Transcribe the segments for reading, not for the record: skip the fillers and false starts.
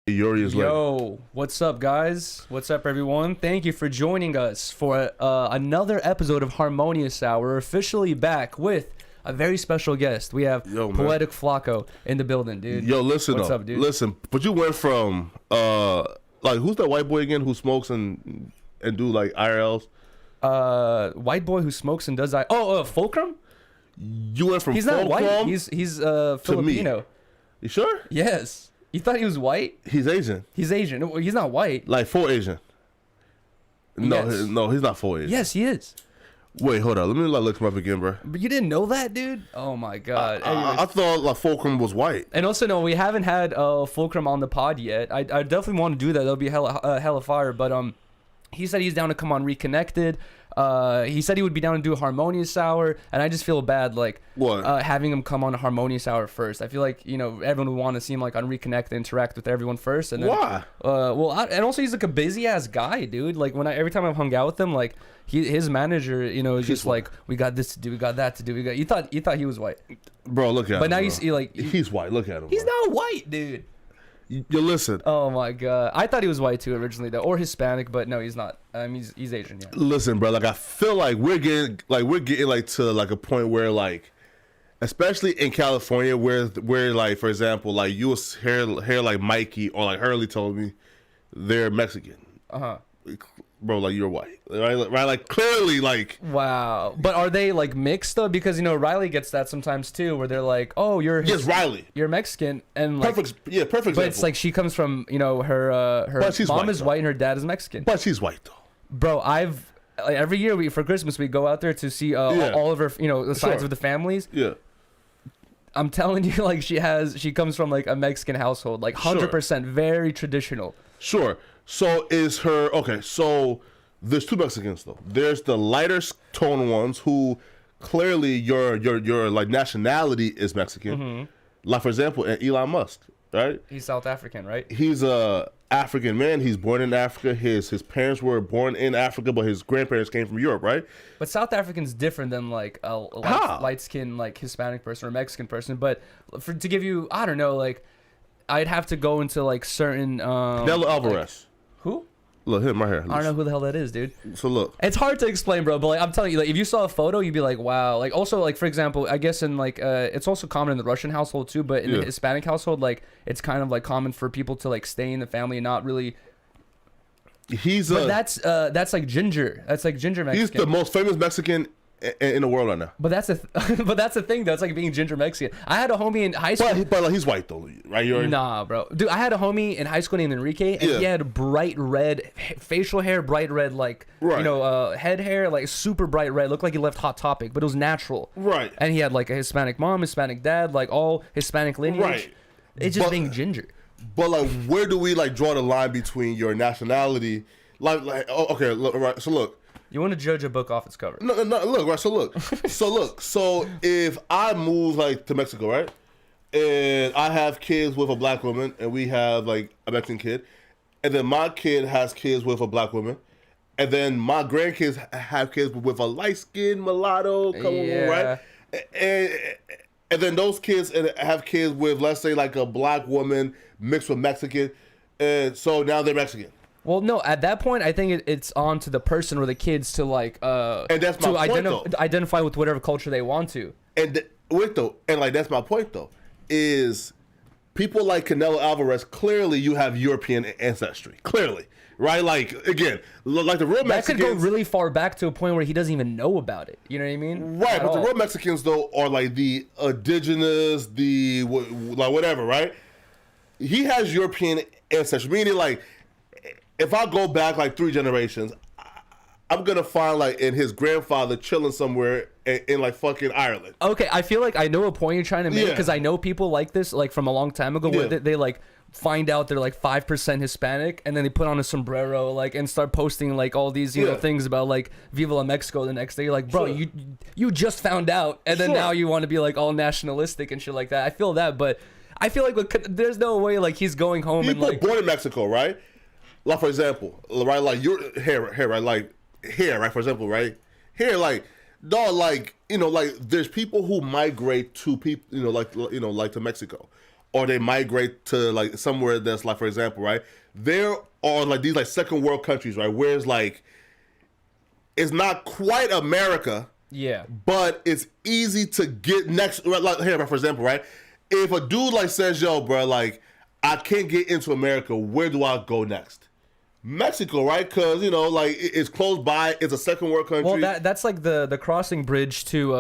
Yuriy is late. Yo, what's up, guys? What's up, everyone? Thank you for joining us for another episode of Harmonious Hour. We're officially back with a very special guest. We have Poetik Flakko in the building, dude. Yo, listen, what's up, dude? Listen, but you went from like who's that white boy again who smokes and do like IRLs? White boy who smokes and does Fulcrum? You went from He's not Fulcrum white. He's Filipino. Me. You sure? Yes. You thought he was white? He's Asian. He's Asian. He's not white. Like full Asian. No, Yes. no, he's not full Asian. Yes, he is. Wait, hold on. Let me look him up again, bro. But you didn't know that, dude? Oh my god. I thought like Fulcrum was white. And also, no, we haven't had Fulcrum on the pod yet. I definitely want to do that. That'll be hella fire. But he said he's down to come on Reconnected. He said he would be down to do a Harmonious Hour, and I just feel bad like having him come on a Harmonious Hour first. I feel like everyone would want to see him like on Reconnect, interact with everyone first, and then why? And also he's like a busy ass guy, dude. Like every time I've hung out with him, like his manager, is just like, we got this to do, we got that to do, you thought he was white, bro. Look at him. But now bro. you see like he's white. Look at him. He's bro. not white, dude. You listen. Oh my god, I thought he was white too originally, though, or Hispanic, but no, he's not. He's Asian. Yeah. Listen, bro. Like I feel like we're getting like to like a point where like, especially in California, where like for example, like you will hear like Mikey or like Hurley told me they're Mexican. Bro, like you're white, right? Like clearly, like wow. But are they like mixed though? Because Riley gets that sometimes too, where they're like, "Oh, you're Riley, you're Mexican," and like perfect. But example. It's like she comes from her mom is white and her dad is Mexican. But she's white though. Bro, every year for Christmas we go out there to see all of her the sides of the families. Yeah. I'm telling you, like she comes from like a Mexican household, like 100%, very traditional. Sure. So is her okay? So there's two Mexicans though. There's the lighter tone ones who clearly your like nationality is Mexican. Mm-hmm. Like for example, Elon Musk, right? He's South African, right? He's a African man. He's born in Africa. His parents were born in Africa, but his grandparents came from Europe, right? But South African's different than like a light skinned like Hispanic person or Mexican person. But to give you, I don't know, like I'd have to go into like certain Canelo Alvarez. Who? Look, him right here. I don't know who the hell that is, dude. So look, it's hard to explain, bro. But like, I'm telling you, like if you saw a photo, you'd be like, wow. Like also, like for example, I guess in like it's also common in the Russian household too, but in the Hispanic household, like it's kind of like common for people to like stay in the family and not really. But that's like ginger. That's like ginger Mexican. He's the most famous Mexican in the world right now. But that's the thing though. It's like being ginger Mexican. I had a homie in high school. But like he's white though, right? Nah, bro. Dude, I had a homie in high school named Enrique, and he had bright red facial hair, bright red like head hair, like super bright red. Looked like he left Hot Topic, but it was natural. Right. And he had like a Hispanic mom, Hispanic dad, like all Hispanic lineage. Right. It's just being ginger. But like, where do we like draw the line between your nationality? Like okay, look, right. So look. You want to judge a book off its cover? No, look, right. So if I move like to Mexico, right, and I have kids with a black woman, and we have like a Mexican kid, and then my kid has kids with a black woman, and then my grandkids have kids with a light skinned mulatto, right, and then those kids have kids with, let's say, like a black woman mixed with Mexican, and so now they're Mexican. Well, no. At that point, I think it's on to the person or the kids to like and that's my point, identify with whatever culture they want to. And like that's my point though, is people like Canelo Alvarez. Clearly, you have European ancestry. Clearly, right? Like again, like the real Mexicans. That could go really far back to a point where he doesn't even know about it. You know what I mean? Right. But the real Mexicans though are like the indigenous, the like whatever, right? He has European ancestry, meaning like. If I go back like 3 generations, I'm gonna find like in his grandfather chilling somewhere in like fucking Ireland. Okay, I feel like I know a point you're trying to make because I know people like this like from a long time ago where they like find out they're like 5% Hispanic and then they put on a sombrero like and start posting like all these know things about like Viva la Mexico the next day. You're like, bro, you just found out and then now you want to be like all nationalistic and shit like that. I feel that, but I feel like there's no way like he's going home people and like born in Mexico, right? Like for example, right, like your hair, right, like hair, right, for example, right, hair, like, dog, like, like there's people who migrate to people, like to Mexico, or they migrate to like somewhere that's like, for example, right? There are like these like second world countries, right? Where it's like, it's not quite America. Yeah. But it's easy to get next. Like here, for example, right? If a dude like says, yo, bro, like, I can't get into America, where do I go next? Mexico, right? Because, you know, like, it's close by. It's a second world country. Well, that's like the crossing bridge to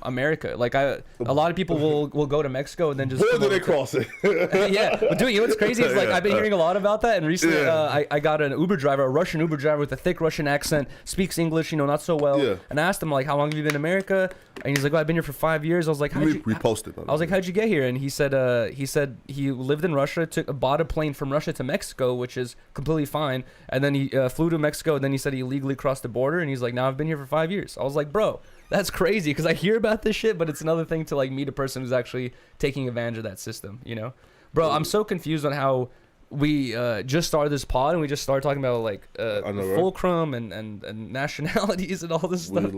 America. Like, a lot of people will go to Mexico and then just... Where do they cross it? Yeah. But dude, you know what's crazy is, like, I've been hearing a lot about that. And recently, I got an Uber driver, a Russian Uber driver with a thick Russian accent, speaks English, you know, not so well. Yeah. And I asked him, like, how long have you been in America? And he's like, I've been here for 5 years. I was like, how'd you... Reposted. I was like, how'd you get here? And he said he lived in Russia, bought a plane from Russia to Mexico, which is completely fine. And then he flew to Mexico, and then he said he illegally crossed the border, and he's like, now I've been here for 5 years. I was like, bro, that's crazy, because I hear about this shit, but it's another thing to like meet a person who's actually taking advantage of that system, you know? Bro, I'm so confused on how we just started this pod, and we just started talking about like fulcrum and nationalities and all this stuff.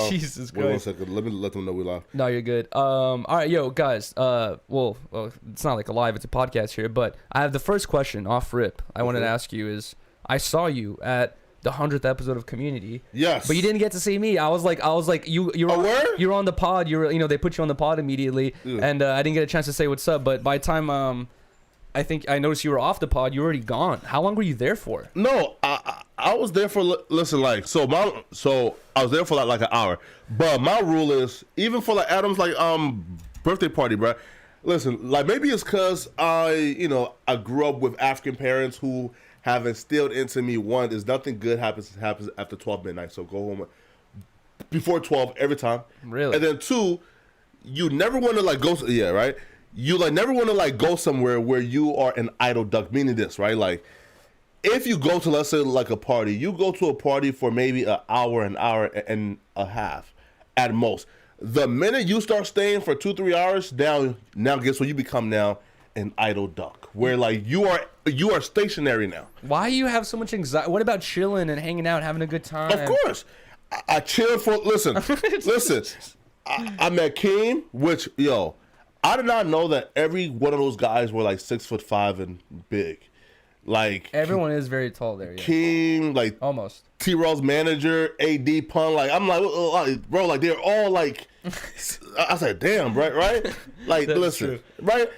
Jesus Christ. 1 second, let them know we live. No, you're good. All right, yo, guys. Well, it's not like a live, it's a podcast here, but I have the first question off rip I wanted to ask you is, I saw you at the 100th episode of Community. Yes. But you didn't get to see me. I was like you're on the pod. They put you on the pod immediately, and I didn't get a chance to say what's up. But by the time I think I noticed you were off the pod, you were already gone. How long were you there for? No, I was there for I was there for like an hour. But my rule is, even for like Adam's like birthday party, bro. Listen, like maybe it's because I grew up with African parents who have instilled into me, one, there's nothing good happens after 12 midnight. So go home before 12 every time. Really? And then two, you never want to like go. Yeah, right. You like never want to like go somewhere where you are an idle duck. Meaning this, right? Like, if you go to, let's say, like a party, you go to a party for maybe an hour and a half at most. The minute you start staying for 2-3 hours, now guess what? You become now an idle duck, where like you are stationary now. Why do you have so much anxiety? What about chilling and hanging out, having a good time? Of course, I chilled for. Listen. I met Keem, which I did not know that every one of those guys were like 6'5" and big. Like, everyone is very tall there. Yeah. Keem, like almost T-Raw's manager, AD Pun. Like, I'm like, bro, like they're all like. I said, damn, right? Like, listen, true. Right?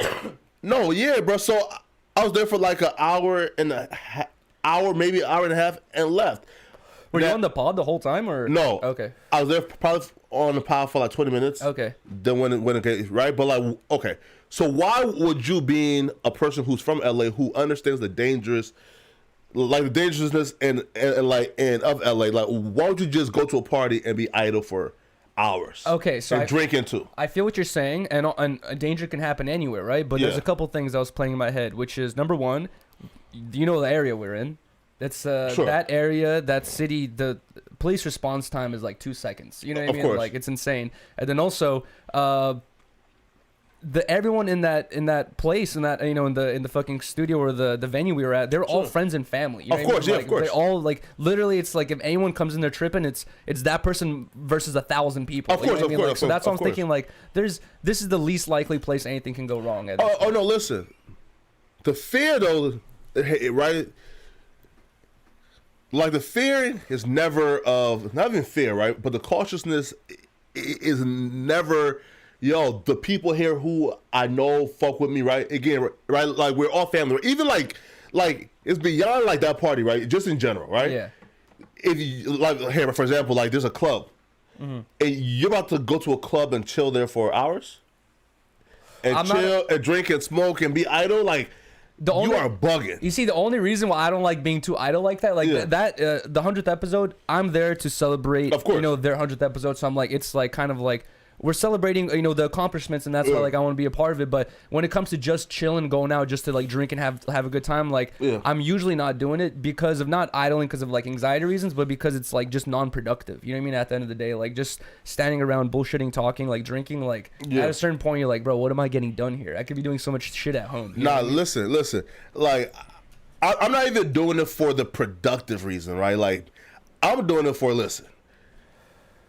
No, yeah, bro. So I was there for like an hour, maybe an hour and a half, and left. Were you on the pod the whole time, or no? Okay, I was there probably on the pod for like 20 minutes. Okay, then when it right, but like, okay. So why would you, being a person who's from LA, who understands the dangerousness and of LA, like, why would you just go to a party and be idle for hours? Okay, so and drinking too. I feel what you're saying, and danger can happen anywhere, right? But there's a couple things that was playing in my head, which is, number one, you know the area we're in. That's sure. That area, that city, the police response time is like 2 seconds. You know what I mean? Course. Like, it's insane. And then also, everyone in that place, in the fucking studio or the venue we were at, they're all friends and family. You know of course, I mean? Of course. They're all like, literally, it's like if anyone comes in there tripping, it's that person versus 1,000 people. Of course, you know what I mean? So that's why I'm thinking, like, this is the least likely place anything can go wrong. Oh no, listen, the fear though, right? Like, the fear is never not even fear, right? But the cautiousness is never. The people here who I know fuck with me, right? Again, right? Like, we're all family. Even like it's beyond like that party, right? Just in general, right? Yeah. If you like here, for example, like there's a club, and you're about to go to a club and chill there for hours, and and drink and smoke and be idle, like. You are bugging. You see, the only reason why I don't like being too idle like that, like the 100th episode, I'm there to celebrate, of course. Their 100th episode. So I'm like, it's like kind of like we're celebrating, the accomplishments, and that's why like I want to be a part of it. But when it comes to just chilling, going out just to like drink and have a good time, like I'm usually not doing it because of not idling because of like anxiety reasons, but because it's like just non-productive. You know what I mean? At the end of the day, like just standing around bullshitting, talking, like drinking, like at a certain point you're like, bro, what am I getting done here? I could be doing so much shit at home. Nah, listen. Like, I'm not even doing it for the productive reason, right? Like, I'm doing it for, listen,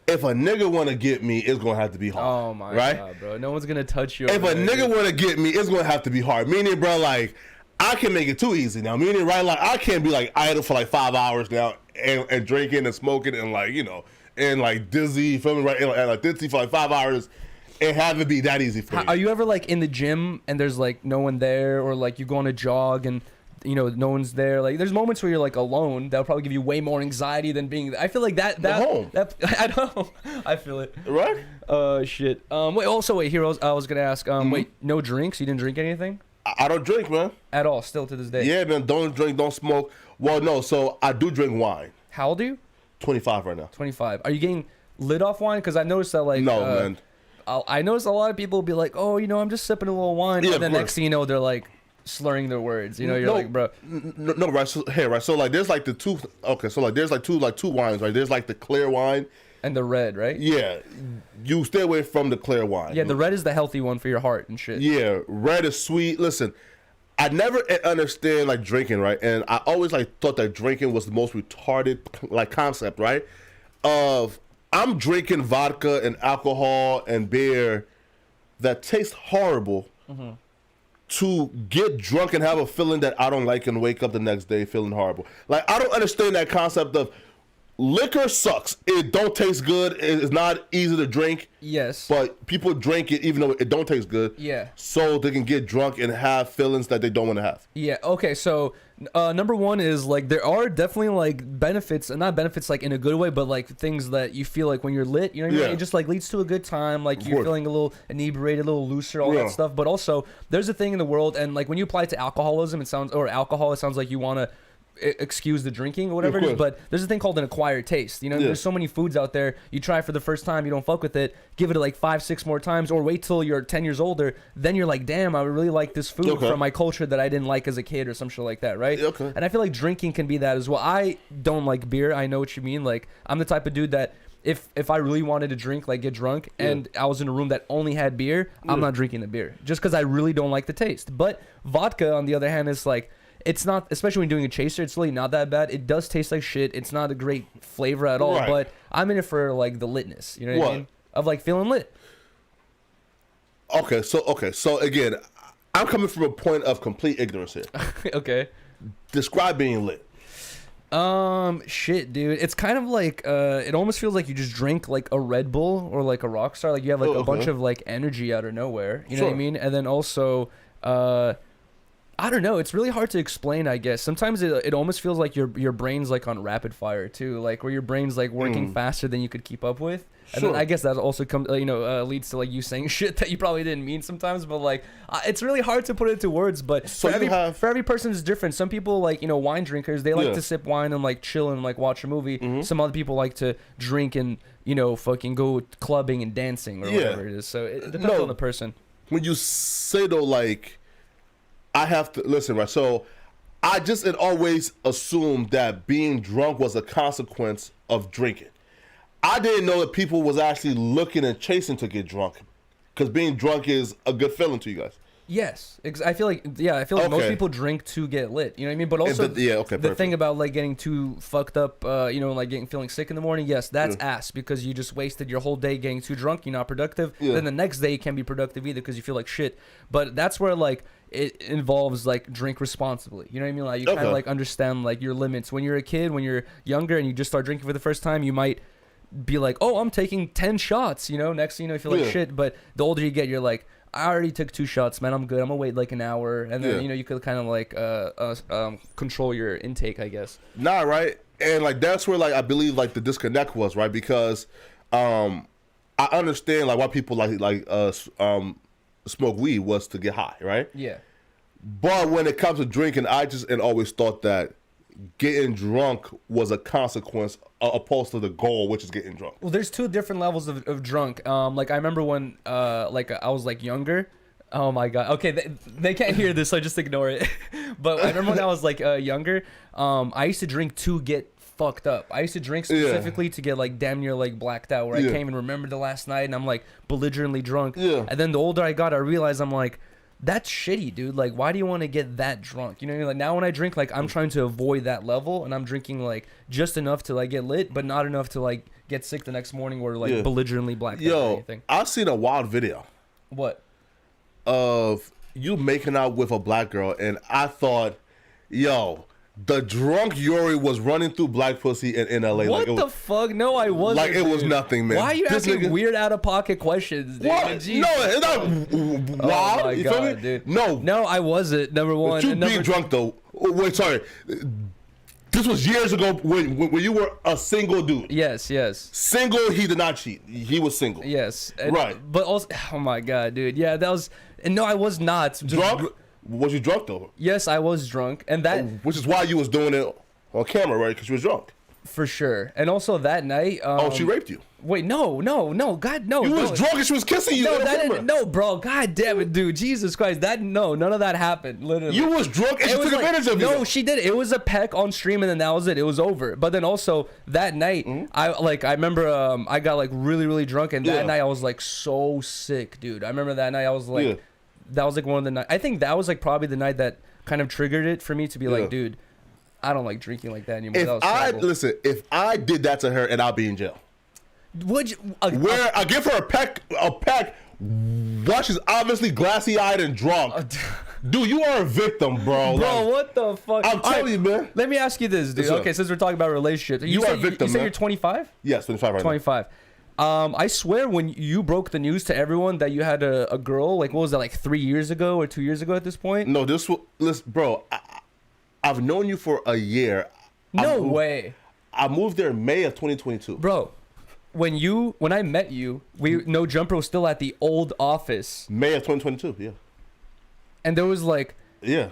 if a nigga want to get me, it's gonna have to be hard. Oh my god, bro! No one's gonna touch you. If a nigga want to get me, it's gonna have to be hard. Meaning, bro, like I can make it too easy now. Meaning, right, like I can't be like idle for like 5 hours now and drinking and smoking and like and like dizzy, you feel me, right, and like dizzy for like 5 hours. It have to be that easy for me. Are you ever like in the gym and there's like no one there, or like you go on a jog and no one's there? Like there's moments where you're like alone that'll probably give you way more anxiety than being. I feel like that home. I know. I feel it. Right? Shit. Wait, Heroes. I was gonna ask. Wait, no drinks? You didn't drink anything? I don't drink, man. At all, still to this day. Yeah, man. Don't drink, don't smoke. Well, no. So I do drink wine. How old are you? 25 right now. 25. Are you getting lit off wine? Because I noticed that like. No, man. I noticed a lot of people will be like, oh, I'm just sipping a little wine, and then next thing you know, they're like slurring their words. You're like, bro. No, right. So, right. So like, there's like the two. Okay, so like, there's like two wines, right? There's like the clear wine and the red, right? Yeah, you stay away from the clear wine. Yeah, the red is the healthy one for your heart and shit. Yeah, red is sweet. Listen, I never understand like drinking, right? And I always like thought that drinking was the most retarded like concept, right? I'm drinking vodka and alcohol and beer that tastes horrible to get drunk and have a feeling that I don't like and wake up the next day feeling horrible. Like, I don't understand that concept of liquor sucks. It don't taste good. It's not easy to drink. Yes. But people drink it even though it don't taste good. Yeah. So they can get drunk and have feelings that they don't want to have. Yeah. Okay. So number one is like there are definitely like benefits, and not benefits like in a good way, but like things that you feel like when you're lit, you know what I mean? It just like leads to a good time. Like you're feeling a little inebriated, a little looser, all that stuff. But also there's a thing in the world, and like when you apply it to alcoholism, it sounds like you want to excuse the drinking or whatever it is, but there's a thing called an acquired taste. There's so many foods out there, you try it for the first time, you don't fuck with it, give it like 5-6 more times, or wait till you're 10 years older, then you're like, damn, I really like this food from my culture that I didn't like as a kid or some shit like that, right? And I feel like drinking can be that as well. I don't like beer. I know what you mean. Like, I'm the type of dude that if I really wanted to drink, like get drunk, and I was in a room that only had beer, I'm not drinking the beer just because I really don't like the taste. But vodka, on the other hand, is like, it's not, especially when doing a chaser, it's really not that bad. It does taste like shit. It's not a great flavor at all, but I'm in it for like the litness. You know what I mean? Of like feeling lit. Okay, so again, I'm coming from a point of complete ignorance here. Okay. Describe being lit. Shit, dude. It's kind of like it almost feels like you just drink like a Red Bull or like a Rockstar. Like you have like a bunch of like energy out of nowhere. You know what I mean? And then also I don't know. It's really hard to explain, I guess. Sometimes it almost feels like your brain's like on rapid fire too, like where your brain's like working faster than you could keep up with. And then I guess that also comes, leads to like you saying shit that you probably didn't mean sometimes. But like, it's really hard to put it into words. But for every person is different. Some people like wine drinkers. They like to sip wine and like chill and like watch a movie. Some other people like to drink and fucking go clubbing and dancing or whatever it is. So it depends on the person. When you say though, like, I have to listen, right? So I just had always assumed that being drunk was a consequence of drinking. I didn't know that people was actually looking and chasing to get drunk, because being drunk is a good feeling to you guys. Yes, I feel like most people drink to get lit. You know what I mean? But also the thing about like getting too fucked up, like feeling sick in the morning. Yes, that's ass, because you just wasted your whole day getting too drunk. You're not productive. Then the next day you can't be productive either because you feel like shit. But that's where like it involves like drink responsibly. You know what I mean? Like you kind of like understand like your limits. When you're a kid, when you're younger, and you just start drinking for the first time, you might be like, oh, I'm taking 10 shots. Next thing you feel like shit. But the older you get, you're like, I already took 2 shots, man. I'm good. I'm gonna wait like an hour, and then you could kind of like control your intake, I guess. Nah, right, and like that's where like I believe like the disconnect was, right, because I understand like why people smoke weed was to get high, right? Yeah. But when it comes to drinking, I just always thought that getting drunk was a consequence opposed to the goal, which is getting drunk. Well, there's 2 different levels of drunk. Like I remember when like I was like younger. Oh my god. Okay, they can't hear this, so just ignore it. But I remember when I was like younger, I used to drink to get fucked up. I used to drink specifically to get like damn near like blacked out, where I came and remembered the last night and I'm like belligerently drunk. And then the older I got, I realized I'm like, that's shitty, dude. Like, why do you want to get that drunk? You know what I mean? Like, now when I drink, like, I'm trying to avoid that level, and I'm drinking, like, just enough to, like, get lit, but not enough to, like, get sick the next morning or like belligerently blacked out or anything. I've seen a wild video. What? Of you making out with a black girl, and I thought, yo, the drunk Yuriy was running through black pussy in LA. What like the fuck? No, I wasn't. Like it was nothing, man. Why are you asking weird out of pocket questions, dude? What? Jeez. No, it's not wild. Oh my you God, feel me? dude. No, I wasn't. Number one. But you being drunk though. Oh, wait, sorry. This was years ago when you were a single dude. Yes. Single, he did not cheat. He was single. Yes. Right. But also, oh my God, dude. Yeah, that was. And no, I was not. Just, drunk? Was you drunk though? Yes, I was drunk, and that. Which is why you was doing it on camera, right? Because you was drunk. For sure. And also that night. She raped you. Wait, no, God, no. You was drunk and she was kissing you. No, bro. God damn it, dude. Jesus Christ. None of that happened. Literally. You was drunk and she took advantage of you. No, she did. It was a peck on stream and then that was it. It was over. But then also that night, I remember I got like really, really drunk and that night I was like so sick, dude. I remember that night I was like, that was like one of the nights. I think that was like probably the night that kind of triggered it for me to be like, dude, I don't like drinking like that anymore. If I did that to her and I'll be in jail. Would you? Where I give her a peck while she's obviously glassy-eyed and drunk. Dude, you are a victim, bro. Bro, what the fuck? I'm telling you, man. Let me ask you this, dude. Okay, since we're talking about relationships. You are a victim, You say you're 25? Yes, 25 right 25. I swear when you broke the news to everyone that you had a girl, like what was that, like 3 years ago or 2 years ago at this point? No, listen, bro, I've known you for a year. No way. I moved there in May of 2022. Bro, when I met you, No Jumper was still at the old office. May of 2022, yeah. And there was like... Yeah.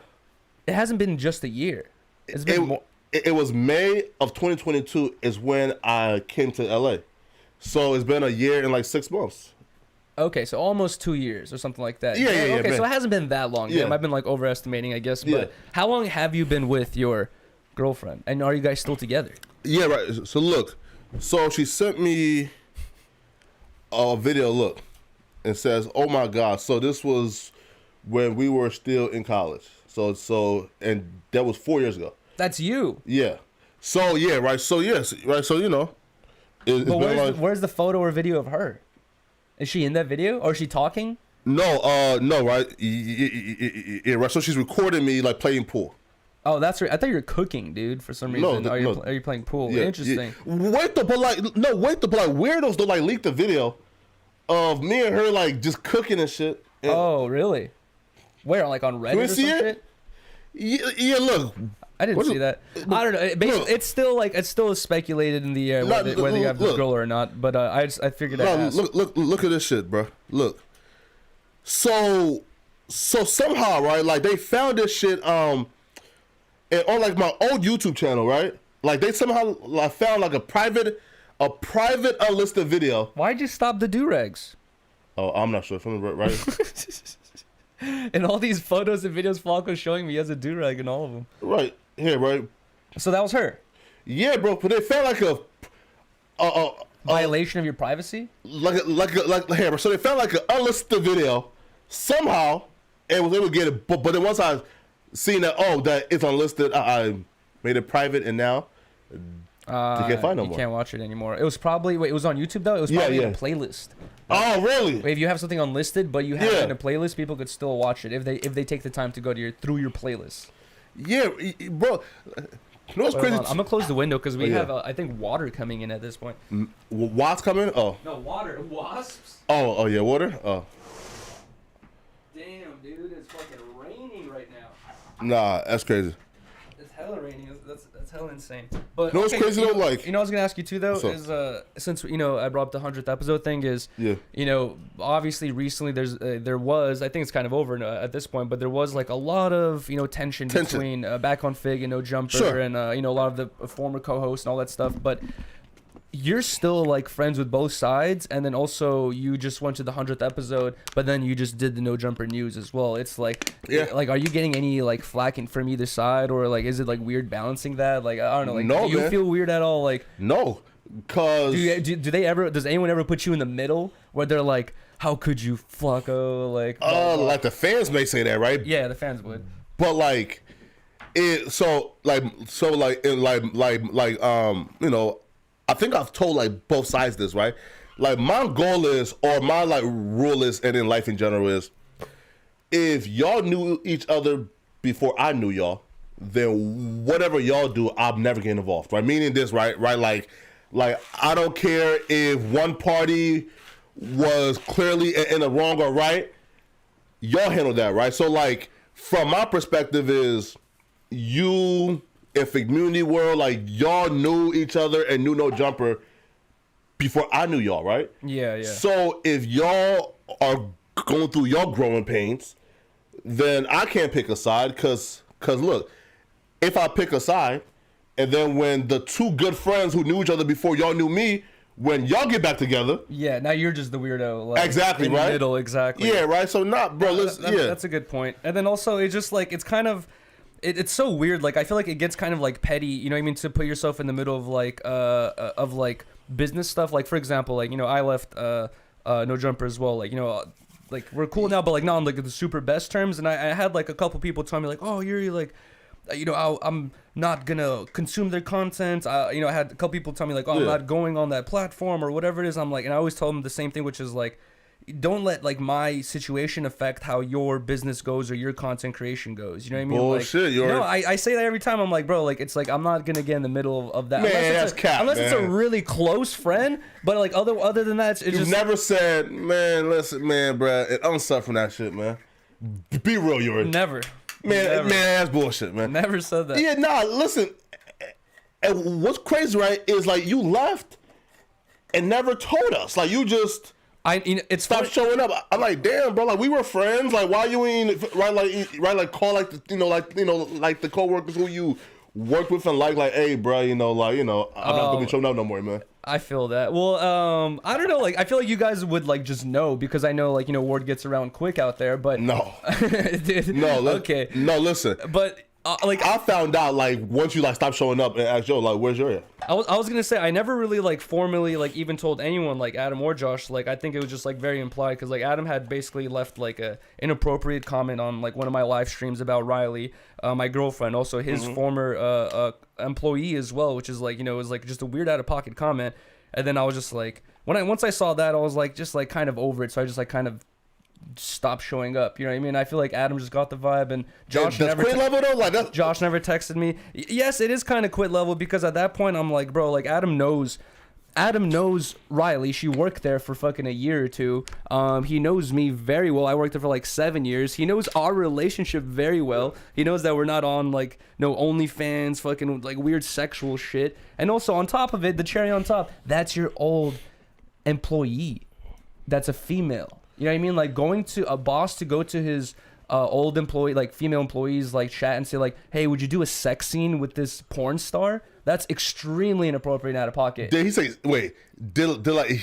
It hasn't been just a year. It's been more... It was May of 2022 is when I came to LA. So it's been a year and like 6 months. Okay, so almost 2 years or something like that. Yeah. Okay, man. so it hasn't been that long. Yeah. I've been like overestimating, I guess. But how long have you been with your girlfriend? And are you guys still together? Yeah, right. So look. So she sent me a video, look. It says, oh my God. So this was when we were still in college. And that was 4 years ago. That's you. Yeah. So, yeah, right. So, yes. Right. So, you know. But where's the photo or video of her? Is she in that video? Or is she talking? No, right? Yeah, right. So she's recording me like playing pool. Oh, that's right. I thought you were cooking, dude. For some reason, are you playing pool? Yeah, Interesting. Yeah. But weirdos don't like leak the video of me and her like just cooking and shit. Oh, really? Where, like on Reddit or some shit? Yeah, look. I didn't see that. I don't know. It's still speculated in the air whether you have this girl or not. But I figured I'd ask. Look at this shit, bro. Look. So somehow, right? Like they found this shit on like my old YouTube channel, right? Like they somehow found like a private unlisted video. Why'd you stop the do-rags? Oh, I'm not sure. Right. And all these photos and videos Flakko's showing me, he has a do-rag in all of them. Right. Here, right. So that was her? Yeah, bro. But they felt like a violation of your privacy? Like here, so they found like an unlisted video somehow and was able to get it. But then once I seen that, that it's unlisted, I made it private and now you can't find no more. You can't watch it anymore. It was probably, it was on YouTube though? It was probably in a playlist. Oh, really? If you have something unlisted, but you have it in a playlist, people could still watch it if they take the time to go to through your playlist. Yeah, bro. You know what's crazy? I'm gonna close the window because we have, I think, water coming in at this point. What's coming? Oh. No, water. Wasps. Oh yeah, water. Oh. Damn, dude, it's fucking raining right now. Nah, that's crazy. It's hella raining. That's hella insane. But you know what's crazy though? Like, you know, what I was gonna ask you too though is since I brought up the 100th episode thing is obviously recently there was, I think it's kind of over at this point, but there was like a lot of tension. Between Back on Fig and No Jumper and a lot of the former co-hosts and all that stuff, but you're still like friends with both sides, and then also you just went to the 100th episode, but then you just did the No Jumper news as well. It's like, like, are you getting any like flack from either side, or like is it like weird balancing that? Like I don't know. Like, no, do you feel weird at all? Like no, cause does anyone ever put you in the middle where they're like, how could you, Flakko? Like like the fans may say that, right? Yeah, the fans would. But like it, I think I've told like both sides this, right? Like my goal is, or my like rule is, and in life in general is, if y'all knew each other before I knew y'all, then whatever y'all do, I'm never getting involved, right? Meaning this, right? Like I don't care if one party was clearly in the wrong or right. Y'all handle that, right? So like from my perspective is, you, if the community world, like y'all knew each other and knew no jumper before I knew y'all, right? Yeah. So if y'all are going through your growing pains, then I can't pick a side, cause look, if I pick a side, and then when the two good friends who knew each other before y'all knew me, when y'all get back together, yeah, now you're just the weirdo, like, exactly, in right? the middle, exactly. Yeah, right. So not, bro. That's a good point. And then also, it's just like it's kind of. It's so weird. Like I feel like it gets kind of like petty. You know what I mean? To put yourself in the middle of like business stuff. Like for example, like I left No Jumper as well. Like like we're cool now, but like not on like the super best terms. And I had like a couple people tell me like, oh, Yuri, like I'm not gonna consume their content. I had a couple people tell me like, oh, I'm not going on that platform or whatever it is. I'm like, and I always tell them the same thing, which is like, don't let like my situation affect how your business goes or your content creation goes. You know what I mean? Bullshit. Like, I say that every time. I'm like, bro, like it's like I'm not gonna get in the middle of that. Man, that's cap. Unless it's a really close friend. But like other than that, it's just never said, man. Listen, man, bro, I'm suffering that shit, man. Be real, Yuri. Never. Man, that's bullshit, man. Never said that. Yeah, nah. Listen, and what's crazy, right, is like you left and never told us. Like you just. It's stop showing up. I'm like, damn, bro. Like we were friends. Like why you ain't right? Like call like like the coworkers who you worked with and like, hey, bro. I'm not gonna be showing up no more, man. I feel that. Well, I don't know. Like I feel like you guys would like just know because I know like word gets around quick out there. But no, Dude, no, okay, no. Listen, but. Like I found out like once you like stopped showing up and asked Joe like where's Yuriy at? I was gonna say I never really like formally like even told anyone like Adam or Josh. Like I think it was just like very implied because like Adam had basically left like a inappropriate comment on like one of my live streams about Riley, my girlfriend, also his former employee as well, which is like it was like just a weird out of pocket comment. And then I was just like once I saw that I was like just like kind of over it, so I just like kind of stop showing up. You know what I mean? I feel like Adam just got the vibe, and Josh never quit level though. Like Josh never texted me. Yes, it is kind of quit level because at that point I'm like, bro, like Adam knows Riley. She worked there for fucking a year or two. He knows me very well. I worked there for like 7 years. He knows our relationship very well. He knows that we're not on like no OnlyFans, fucking like weird sexual shit. And also on top of it, the cherry on top, that's your old employee. That's a female. You know what I mean? Like going to a boss to go to his old employee, like female employees, like chat and say like, hey, would you do a sex scene with this porn star? That's extremely inappropriate and out of pocket. Did he say, wait, did like,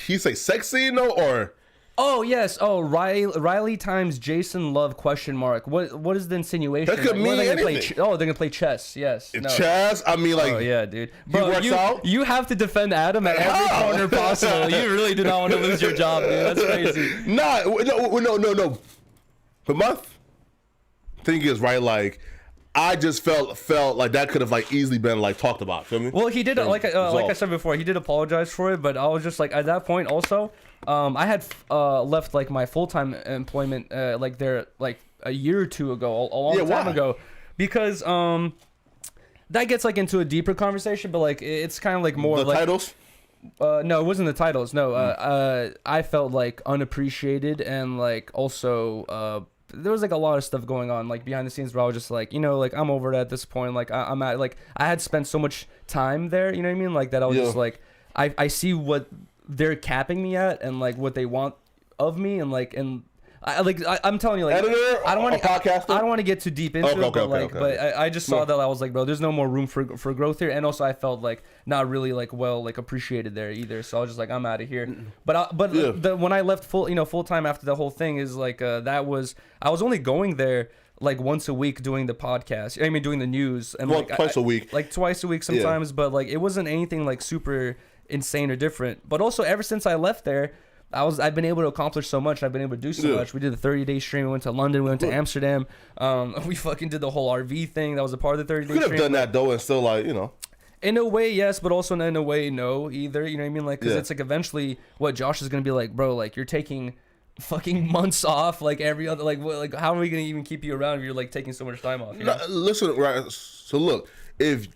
he say sex scene though, or? Oh, yes. Oh, Riley times Jason Love question mark. What is the insinuation? That could mean anything. They're going to play chess. Yes. No. Chess? I mean, like. Oh, yeah, dude. Bro, he works out? You have to defend Adam at every corner possible. You really do not want to lose your job, dude. That's crazy. No. But my thing is, right, like, I just felt like that could have like easily been like talked about. Feel me? Well, he did like I said before, he did apologize for it, but I was just like at that point also, I had left like my full-time employment like there like a year or two ago, a long time ago, because that gets like into a deeper conversation, but like it's kind of like more the like titles. No, it wasn't the titles. No, I felt like unappreciated and like also there was like a lot of stuff going on like behind the scenes where I was just like, like I'm over it at this point. Like I'm at like I had spent so much time there, you know what I mean? Like that I was just like I see what they're capping me at and like what they want of me and like I'm telling you, like, editor, I don't want to podcaster. I don't want to get too deep into it, but I just saw that I was like, bro, there's no more room for growth here, and also I felt like not really like well like appreciated there either, so I was just like, I'm out of here. But when I left full time after the whole thing is like I was only going there like once a week doing the podcast. I mean, doing the news and twice a week, like twice a week sometimes, but like it wasn't anything like super insane or different. But also ever since I left there, I've been able to accomplish so much. I've been able to do so much. We did the 30-day stream. We went to London. We went to Amsterdam. We fucking did the whole RV thing. That was a part of the 30-day stream. Could have done that though, and still like In a way, yes, but also in a way, no, either. You know what I mean? Like, because it's like eventually what Josh is going to be like, bro, like, you're taking fucking months off, like, every other, like, what, like, how are we going to even keep you around if you're, like, taking so much time off? You know? Listen, right, so look, if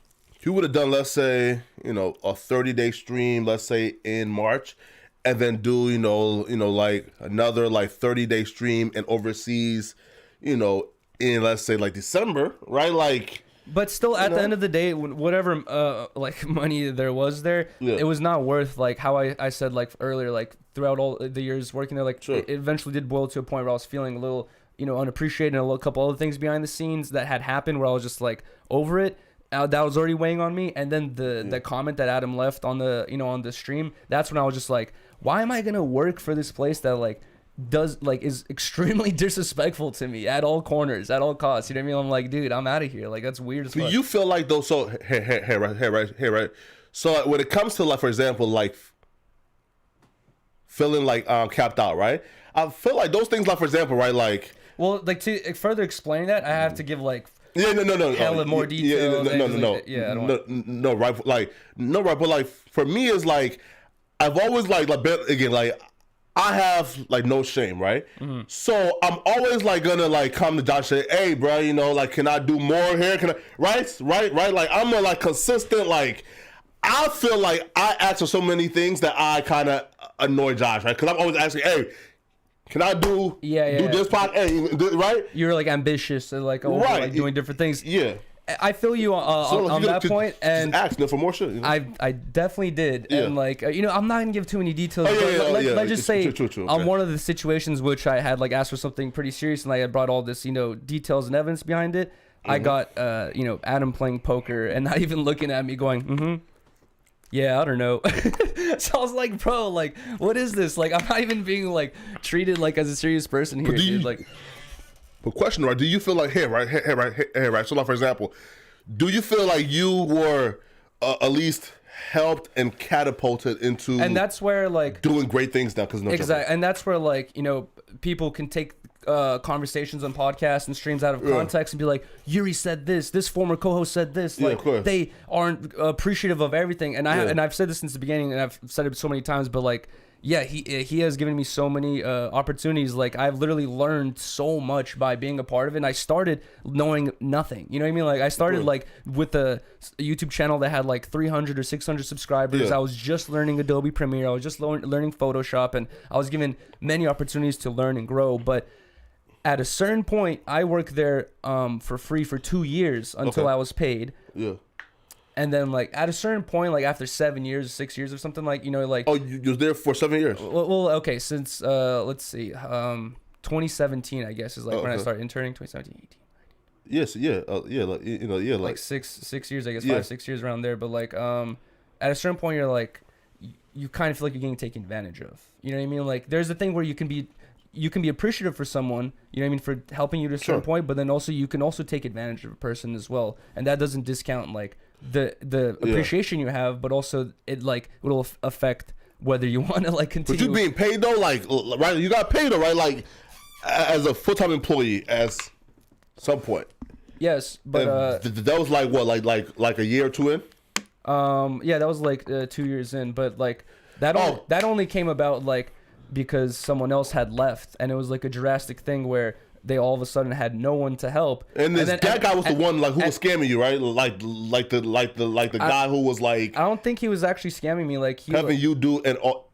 you would have done, let's say, a 30-day stream, let's say, in March, and then do, like, another, like, 30-day stream and overseas, in, let's say, like, December, right? Like... But still, at the end of the day, whatever like money there was there, it was not worth like how I said like earlier, like throughout all the years working there, like it eventually did boil to a point where I was feeling a little, unappreciated, and a little couple other things behind the scenes that had happened where I was just like over it. That was already weighing on me, and then the comment that Adam left on the on the stream, that's when I was just like, why am I gonna work for this place that like is extremely disrespectful to me at all corners, at all costs? You know what I mean? I'm like, dude, I'm out of here. Like, that's weird as fuck. You feel like though, so hey, right. So when it comes to like, for example, like feeling like capped out, right? I feel like those things, like for example, right, like. Well, like to further explain that, I have to give like. No. Hella more detail. No, right, like right, but like for me, it's like I've always like been again like. I have like no shame, right? Mm-hmm. So I'm always like gonna like come to Josh and say, hey, bro, like, can I do more here? Can I, right? Like I'm a like consistent, like I feel like I ask for so many things that I kind of annoy Josh, right? Because I'm always asking, hey, can I do this part? Hey, right? You're like ambitious and like like doing different things. Yeah. I feel you on that point, and asking for more shit. I definitely did, and like I'm not gonna give too many details. Let's just say true. On one of the situations which I had like asked for something pretty serious, and I had brought all this details and evidence behind it. Mm-hmm. I got Adam playing poker and not even looking at me, going, yeah, I don't know. So I was like, bro, like, what is this? Like, I'm not even being like treated like as a serious person here, dude. Like. But question, right? Do you feel like, hey, right? So, like, for example, do you feel like you were at least helped and catapulted into, and that's where like doing great things now? Because exactly, and that's where like people can take conversations on podcasts and streams out of context and be like, Yuriy said this former co-host said this, like they aren't appreciative of everything, and I've said this since the beginning, and I've said it so many times, but like. Yeah, he has given me so many opportunities. Like, I've literally learned so much by being a part of it. And I started knowing nothing. You know what I mean? Like, I started like with a YouTube channel that had like 300 or 600 subscribers. I was just learning Adobe Premiere. I was just learning Photoshop, and I was given many opportunities to learn and grow. But at a certain point, I worked there for free for 2 years until I was paid. Yeah. And then, like, at a certain point, like, after 7 years, 6 years or something, like, like... Oh, you were there for 7 years? Well, okay, since, let's see, 2017, I guess, is, like, when I started interning, 2017, 18. Yes, like... Like, six years, I guess, 5, 6 years around there, but, like, at a certain point, you're, like, you kind of feel like you're getting taken advantage of. You know what I mean? Like, there's a thing where you can be appreciative for someone, you know what I mean, for helping you to a certain point, but then also you can also take advantage of a person as well, and that doesn't discount, like, the appreciation you have, but also it like will affect whether you want to like continue. But you being paid though, like right? You got paid though, right? Like as a full-time employee, as some point. Yes, but that was like what, like a year or two in. Yeah, that was like 2 years in, but like that only came about like because someone else had left, and it was like a drastic thing where. They all of a sudden had no one to help, and that guy was the one like who was scamming you, right? Like the guy who was like. I don't think he was actually scamming me. Like having you do and all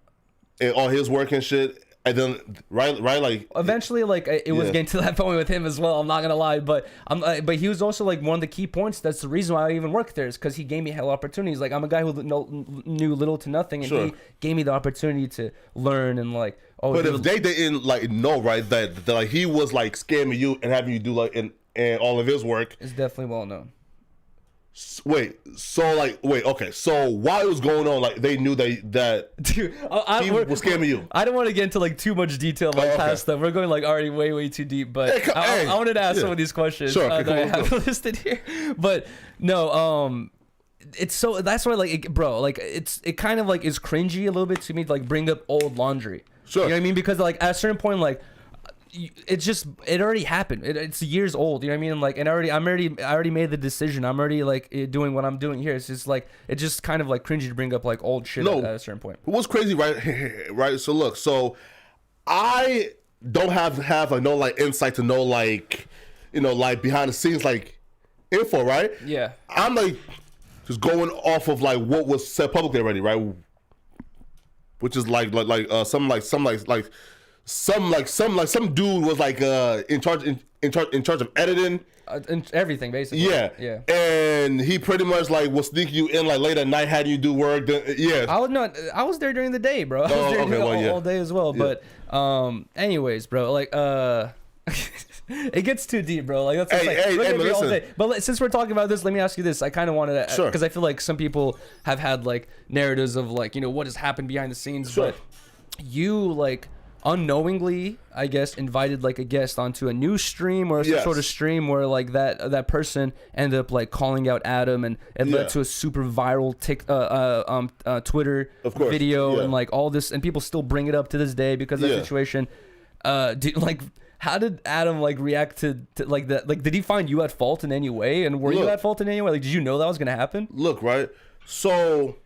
his work and shit, and then right, like eventually, like it was getting to that point with him as well. I'm not gonna lie, but but he was also like one of the key points. That's the reason why I even worked there, is because he gave me hell opportunities. Like I'm a guy who knew little to nothing, and he gave me the opportunity to learn and like. Oh, but if they didn't like know, right, that like he was like scamming you and having you do like and all of his work, it's definitely well known. Okay. So while it was going on, like they knew that dude, he was scamming you. I don't want to get into like too much detail about past stuff. We're going like already way too deep, but I wanted to ask some of these questions that I have listed here. But no, it's so that's why like it kind of like is cringy a little bit to me to like bring up old laundry. Sure. You know what I mean? Because like at a certain point, like it already happened. It's years old. You know what I mean? Like, and I already made the decision. I'm already like doing what I'm doing here. It's just like, it's just kind of like cringy to bring up like old shit at a certain point. What's crazy, right? Right. So look, so I don't have like no like insight to know like, you know, like behind the scenes like info, right? Yeah. I'm like just going off of like what was said publicly already, right? Which is some dude was like in charge of editing And everything basically. Yeah. And he pretty much like will sneak you in like late at night, having you do work. Yeah. I was there during the day, bro. I was there all day as well. Yeah. But anyways, bro, like it gets too deep, bro. Like that's all day. But since we're talking about this, let me ask you this. I kind of wanted to, because I feel like some people have had like narratives of like, you know, what has happened behind the scenes. Sure. But you like unknowingly, I guess, invited like a guest onto a news stream or some sort of stream where like that person ended up like calling out Adam, and it led to a super viral Twitter video and like all this, and people still bring it up to this day because of that situation. How did Adam like react to like that? Like, did he find you at fault in any way? And were you at fault in any way? Like, did you know that was gonna happen? Look, right. So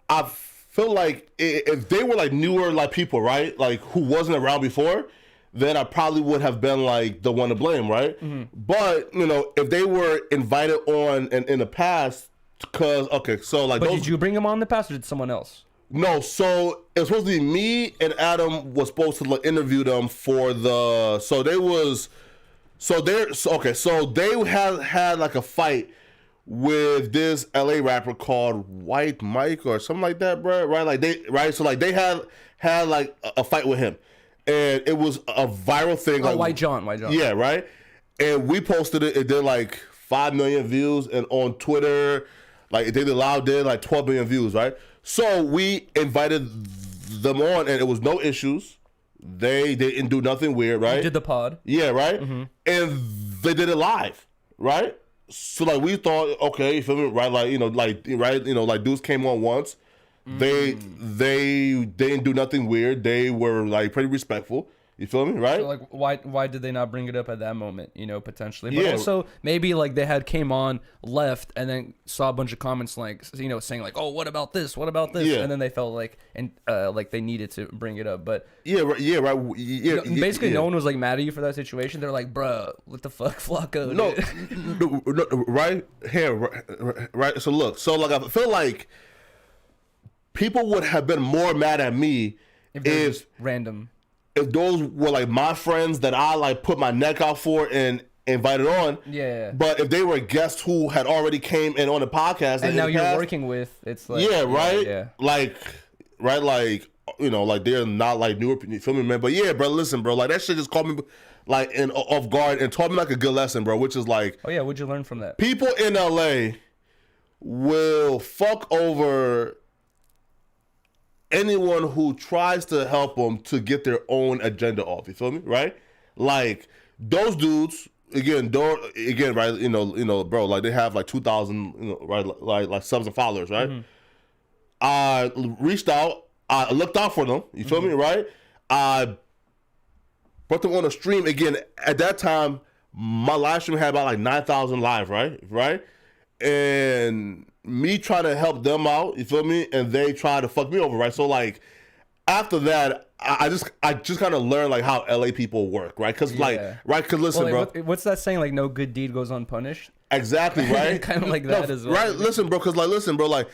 I feel like if they were like newer like people, right, like who wasn't around before, then I probably would have been like the one to blame, right? Mm-hmm. But you know, if they were invited on in the past, because did you bring them on in the past, or did someone else? No, so it was supposed to be me and Adam was supposed to like, interview them for the. So they had like a fight with this LA rapper called White Mike or something like that, bro. Right? Like they had like a fight with him, and it was a viral thing. Oh, like, White John. Yeah, right. And we posted it. It did like 5 million views, and on Twitter, like they did like 12 million views, right? So we invited them on, and it was no issues. They didn't do nothing weird, right? You did the pod. Yeah, right? Mm-hmm. And they did it live, right? So, like, we thought, okay, you feel me? Right? Like, you know, like, right? You know, like, dudes came on once. They didn't do nothing weird. They were, like, pretty respectful. You feel me, right? So, like, why did they not bring it up at that moment, you know, potentially? But also, maybe, like, they came on, left, and then saw a bunch of comments, like, you know, saying, like, oh, what about this? What about this? Yeah. And then they felt like they needed to bring it up. But right. You know, basically, no one was, like, mad at you for that situation. They're like, bruh, what the fuck, Flakko? No, right here, right? So, look, like, I feel like people would have been more mad at me if random. If those were like my friends that I like put my neck out for and invited on, But if they were guests who had already came in on the podcast, and now you're working with, it's like like like you know, like they're not like newer, you feel me, man? But yeah, bro, listen, bro, like that shit just caught me like off guard and taught me like a good lesson, bro. Which is like, oh yeah, what'd you learn from that? People in LA will fuck over anyone who tries to help them to get their own agenda off. You feel me? Right? Like those dudes again, right? You know, bro. Like they have like 2,000, you know, right? Like subs and followers, right? Mm-hmm. I reached out. I looked out for them. You feel me? Right? I brought them on a stream again. At that time, my live stream had about like 9,000 live. Right? And me trying to help them out, you feel me? And they try to fuck me over, right? So like after that, I just kind of learned like how LA people work, right? Because because listen, bro, what's that saying? Like no good deed goes unpunished. Exactly, right? Kind of like that as well, right? Listen, bro, because like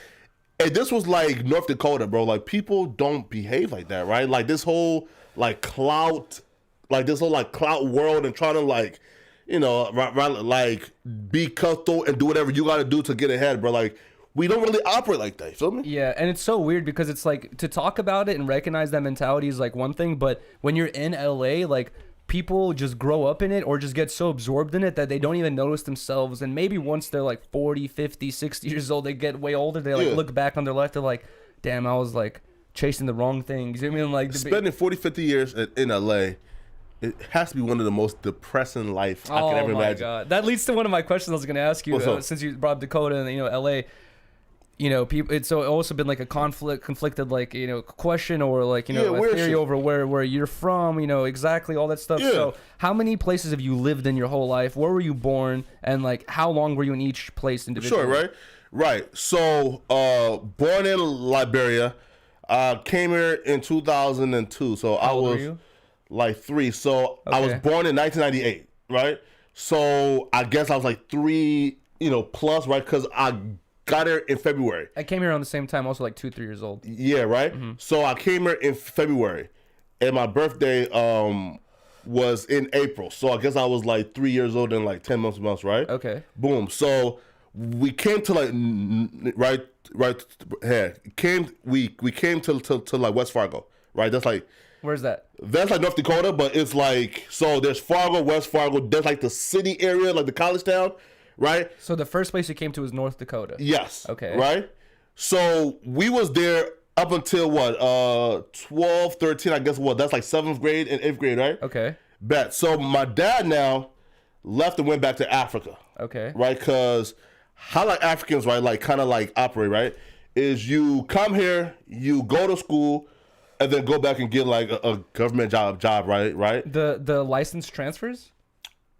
if this was like North Dakota, bro, like people don't behave like that, right? Like this whole like clout world and trying to like, you know, right, like be cutthroat and do whatever you got to do to get ahead, bro. Like we don't really operate like that. You feel me? Yeah, and it's so weird because it's like to talk about it and recognize that mentality is like one thing, but when you're in LA, like people just grow up in it or just get so absorbed in it that they don't even notice themselves. And maybe once they're like 40, 50, 60 years old, they get way older, they like look back on their life, they're like, damn, I was like chasing the wrong things. You know what I mean? Like spending 40, 50 years in LA, it has to be one of the most depressing life I can ever imagine. God. That leads to one of my questions I was going to ask you since you brought up Dakota and, you know, LA. you know, people. It's also been like a conflicted, like, you know, question or like, you know, Yeah, a theory shit. over where you're from, you know, exactly all that stuff. Yeah. So how many places have you lived in your whole life? Where were you born? And like, how long were you in each place individually? Sure, right. So, born in Liberia, came here in 2002. So How I old were was you? like 3. So I was Okay. born in 1998, right? So I guess I was like 3, you know, plus, right? Because I got here in February. I came here around the same time, also like 2-3 years old. Yeah, right. So I came here in February, and my birthday was in April. So I guess I was like 3 years old and like 10 months, right? Okay. Boom. So we came to like right here. We came to like West Fargo, right? Where's that? That's like North Dakota, but it's like, so there's Fargo, West Fargo. There's like the city area, like the college town, right? So the first place you came to was North Dakota. Yes. Okay. Right? So we was there up until what? 12, 13, I guess what? That's like 7th grade and 8th grade, right? Okay. Bet. So my dad now left and went back to Africa. Okay. Right? Because how like Africans, right, like kind of like operate, right, is you come here, you go to school, and then go back and get like a government job, right? The license transfers?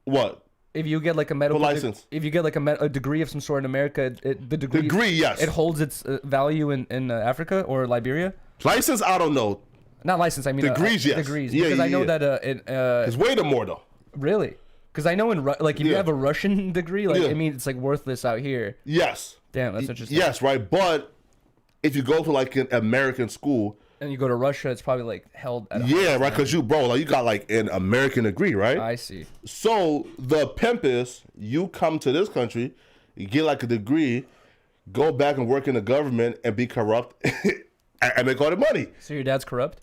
What? If you get like a medical license? If you get like a degree of some sort in America, the degree, Yes. it holds its value in Africa or Liberia. License, I don't know. Not license, I mean Degrees, yes. Degrees, Yeah, because yeah, I know yeah. that It's way more though. really, because I know like if you Yeah. have a Russian degree, like Yeah. I mean it's like worthless out here. Yes. Damn, that's interesting. Yes, right. But if you go to like an American school, And you go to Russia, it's probably like held at a yeah, right, because you got like an American degree, right? I see. So the pimp is, you come to this country, you get like a degree, go back and work in the government and be corrupt and make all the money. So your dad's corrupt?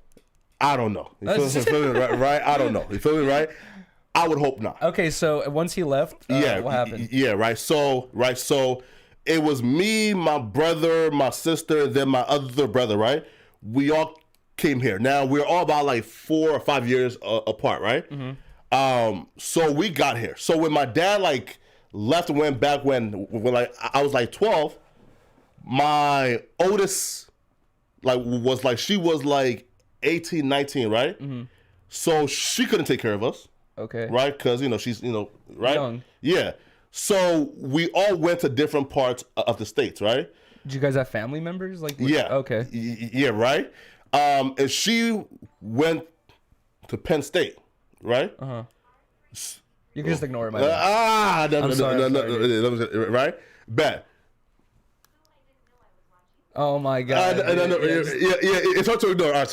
I don't know. You feel me, right? I don't know. You feel me, right? I would hope not. Okay, so once he left, what happened? Yeah, right. So it was me, my brother, my sister, then my other brother, right? We all came here. Now we're all about like 4 or 5 years apart, right? So we got here. So when my dad like left and went back when like I was like 12, my oldest she was like 18, 19, right? So she couldn't take care of us. Okay. Right? Because, you know, she's, you know, right? Young. Yeah. So we all went to different parts of the states, right? Did you guys have family members? Like, Yeah. Okay. Yeah, right? And she went to Penn State, right? You can just ignore it, my No, right? Bet. Oh my god. Yeah, it's hard to ignore.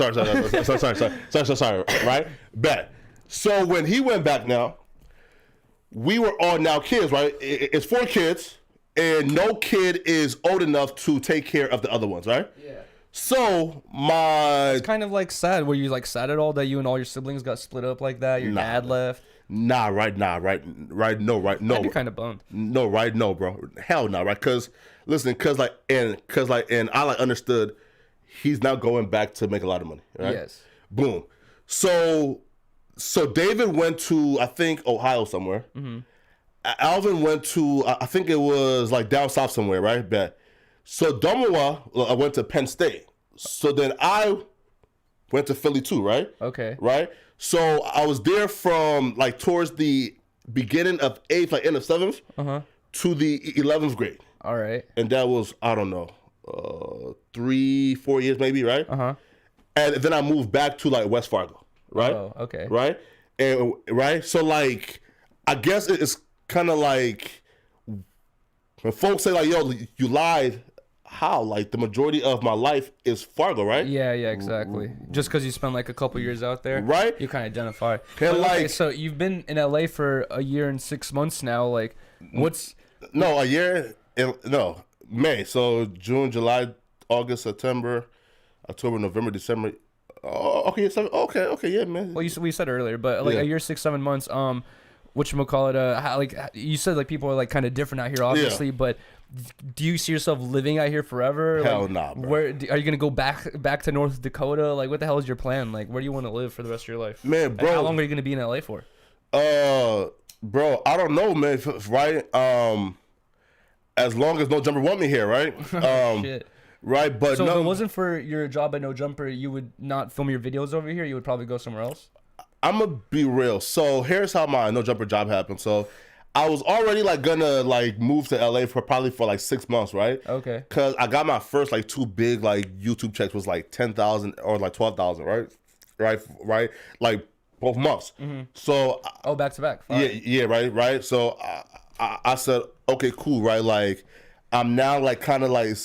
Sorry, right? Bet. So when he went back now, we were all now kids, right? It's 4 kids, and no kid is old enough to take care of the other ones, right? Yeah. So It's kind of like sad. Were you like sad at all that you and all your siblings got split up like that? Your dad left? No, I'd be kind of bummed. No, bro. Hell no, right? Cause and I like understood he's now going back to make a lot of money, right? Yes. Boom. So David went to, I think, Ohio somewhere. Alvin went to, I think it was like down south somewhere, right? Bet. So Domowa went to Penn State. So then I went to Philly too, right? Okay. Right? So I was there from like towards the beginning of 8th, like end of 7th, to the 11th grade. All right. And that was, I don't know, 3-4 years maybe, right? And then I moved back to like West Fargo, right? Oh, okay. Right? And right? So like, I guess it's kind of like when folks say like, yo, you lied. How? Like the majority of my life is Fargo, right? Yeah, exactly. Just because you spent like a couple years out there, right? You kind of identify. But, okay, so you've been in LA for a year and 6 months now. Like, what's a year? No, May. So June, July, August, September, October, November, December. Oh, okay, okay, yeah, man. Well, we said earlier, but like a year, 6-7 months. Whatchamacallit, how, like you said, like people are like kind of different out here, obviously, but do you see yourself living out here forever? Hell like, nah, bro. Where are you gonna go back to North Dakota? Like, what the hell is your plan? Like, where do you want to live for the rest of your life? Man, bro. And how long are you gonna be in LA for? Bro, I don't know, man. Right? as long as No Jumper want me here, right? Shit. Right, but so no, if it wasn't for your job at No Jumper, you would not film your videos over here. You would probably go somewhere else. I'm gonna be real. So here's how my No Jumper job happened. So I was already like gonna like move to LA for like 6 months, right? Okay. Cause I got my first like 2 big like YouTube checks was like 10,000 or like 12,000, right? Right, like both months. Mm-hmm. So back to back. yeah, right. So I said, okay, cool, right? Like I'm now like kind of like,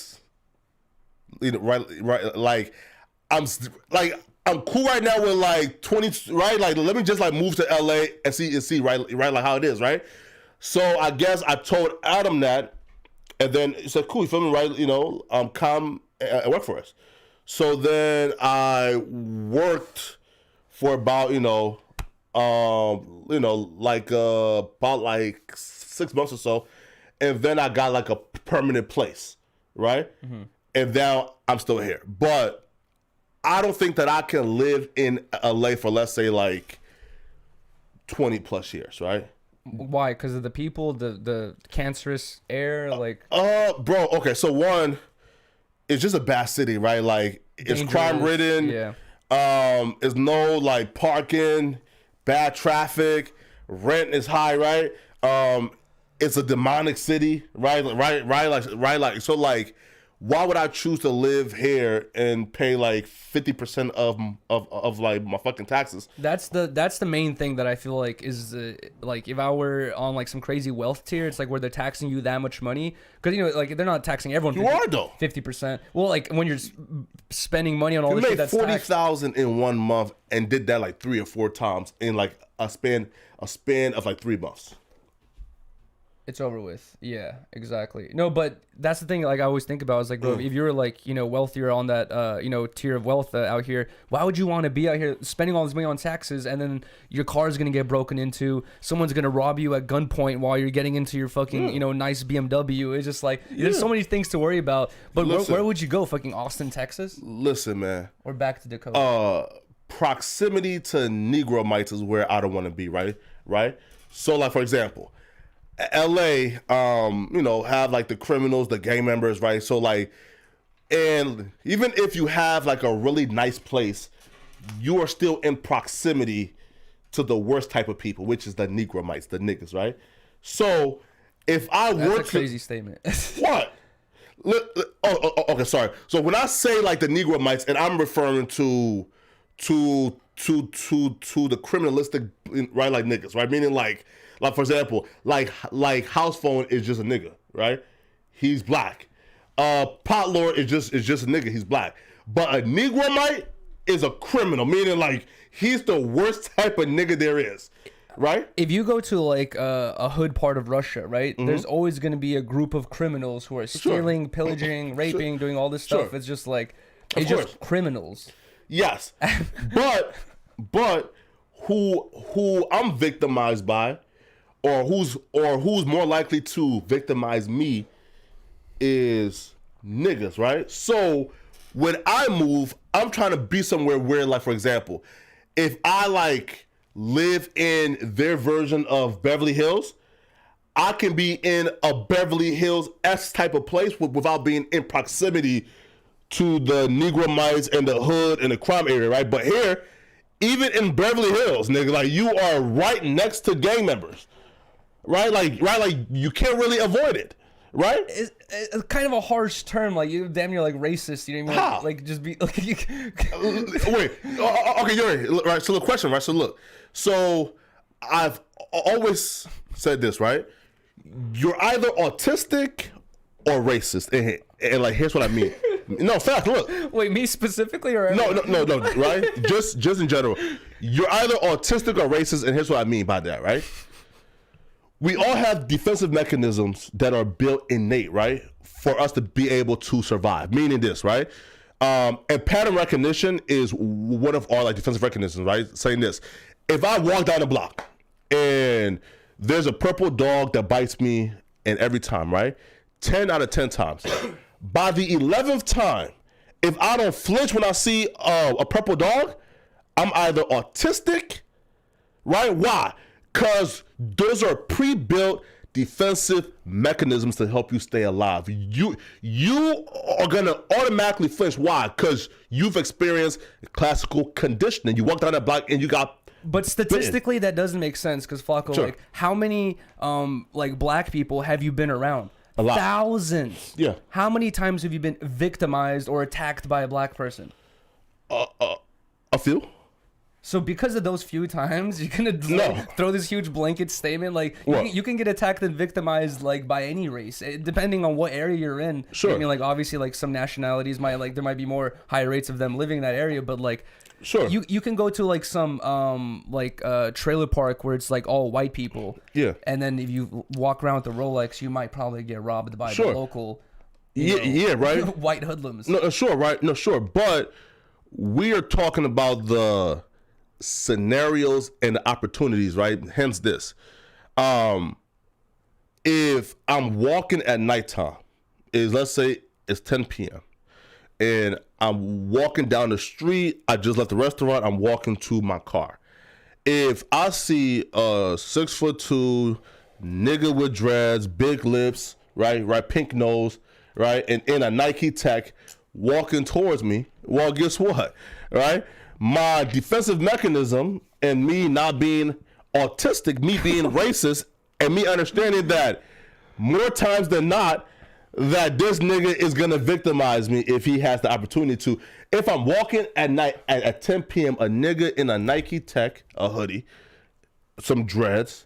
you know, right, like I'm cool right now with like 20, right? Like let me just like move to LA and see, right, like how it is, right? So I guess I told Adam that, and then he said, cool, you feel me, right? You know, come and work for us. So then I worked for about, like about like 6 months or so, and then I got like a permanent place, right? Mm-hmm. And now I'm still here, but I don't think that I can live in LA for, let's say, like 20 plus years, right? Why? Because of the people, the cancerous air, like. Bro. Okay, so one, it's just a bad city, right? Like it's crime ridden. Yeah. There's no like parking, bad traffic, rent is high, right? It's a demonic city, right? Like so like. Why would I choose to live here and pay like 50% of like my fucking taxes? That's the main thing that I feel like is like if I were on like some crazy wealth tier, it's like where they're taxing you that much money because like they're not taxing everyone. You are though 50%. Well, like when you're spending money on all this shit, that's 40,000 in 1 month and did that like 3 or 4 times in like a span of like 3 months. It's over with. Yeah, exactly. No, but that's the thing. Like I always think about is like, bro, if you're like wealthier on that tier of wealth out here, why would you want to be out here spending all this money on taxes and then your car is gonna get broken into? Someone's gonna rob you at gunpoint while you're getting into your fucking nice BMW. It's just like there's so many things to worry about. But where would you go? Fucking Austin, Texas? Listen, man. Or back to Dakota? Proximity to Negromites is where I don't want to be. Right. So like for example. LA, have like the criminals, the gang members, right? So like, and even if you have like a really nice place, you are still in proximity to the worst type of people, which is the Negromites, the niggas, right? So if I were That's a crazy statement. What? Okay, sorry. So when I say like the Negromites, and I'm referring to the criminalistic, right, like niggas, right? Meaning like for example, like House Phone is just a nigga, right? He's black. Pot Lord is just a nigga. He's black. But a Negromite is a criminal, meaning like he's the worst type of nigga there is, right? If you go to like a hood part of Russia, right? Mm-hmm. There's always going to be a group of criminals who are stealing, pillaging, raping, doing all this stuff. It's just like just criminals. Yes, but who I'm victimized by. Or who's more likely to victimize me is niggas, right? So when I move, I'm trying to be somewhere where, like, for example, if I like live in their version of Beverly Hills, I can be in a Beverly Hills-esque type of place without being in proximity to the Negromites and the hood and the crime area, right? But here, even in Beverly Hills, nigga, like you are right next to gang members. Right, like you can't really avoid it, right? It's kind of a harsh term, like you damn near like racist. You know what I mean? How? Like just be like. Wait, okay, Yuriy. Right. So the question, right? So look, so I've always said this, right? You're either autistic or racist, and like here's what I mean. No, fact. Look. Wait, me specifically or no, right? just in general, you're either autistic or racist, and here's what I mean by that, right? We all have defensive mechanisms that are built innate, right? For us to be able to survive. Meaning this, right? And pattern recognition is one of our like defensive mechanisms, right? Saying this, if I walk down the block and there's a purple dog that bites me and every time, right? 10 out of 10 times. By the 11th time, if I don't flinch when I see a purple dog, I'm either autistic, right? Why? Because those are pre-built defensive mechanisms to help you stay alive. You are gonna automatically flinch. Why? Because you've experienced classical conditioning. You walk down that block and you got. But statistically, that doesn't make sense because Flakko, Sure. like, how many like black people have you been around? A lot. Thousands. Yeah. How many times have you been victimized or attacked by a black person? A few. So because of those few times, you're gonna throw this huge blanket statement like you can get attacked and victimized like by any race, depending on what area you're in. Sure. I mean, like obviously, like some nationalities might there might be more higher rates of them living in that area, but like. Sure. You can go to like some trailer park where it's like all white people. Yeah. And then if you walk around with the Rolex, you might probably get robbed by the local. Yeah, right. White hoodlums. No, sure, right. No, sure. But we are talking about the scenarios and the opportunities, right? Hence this. If I'm walking at nighttime, let's say it's 10 p.m. and I'm walking down the street, I just left the restaurant, I'm walking to my car. If I see a 6'2" nigga with dreads, big lips, right, pink nose, right, and in a Nike Tech walking towards me, well, guess what, right? My defensive mechanism and me not being autistic, me being racist, and me understanding that more times than not, that this nigga is gonna victimize me if he has the opportunity to. If I'm walking at night at 10 p.m., a nigga in a Nike Tech, a hoodie, some dreads,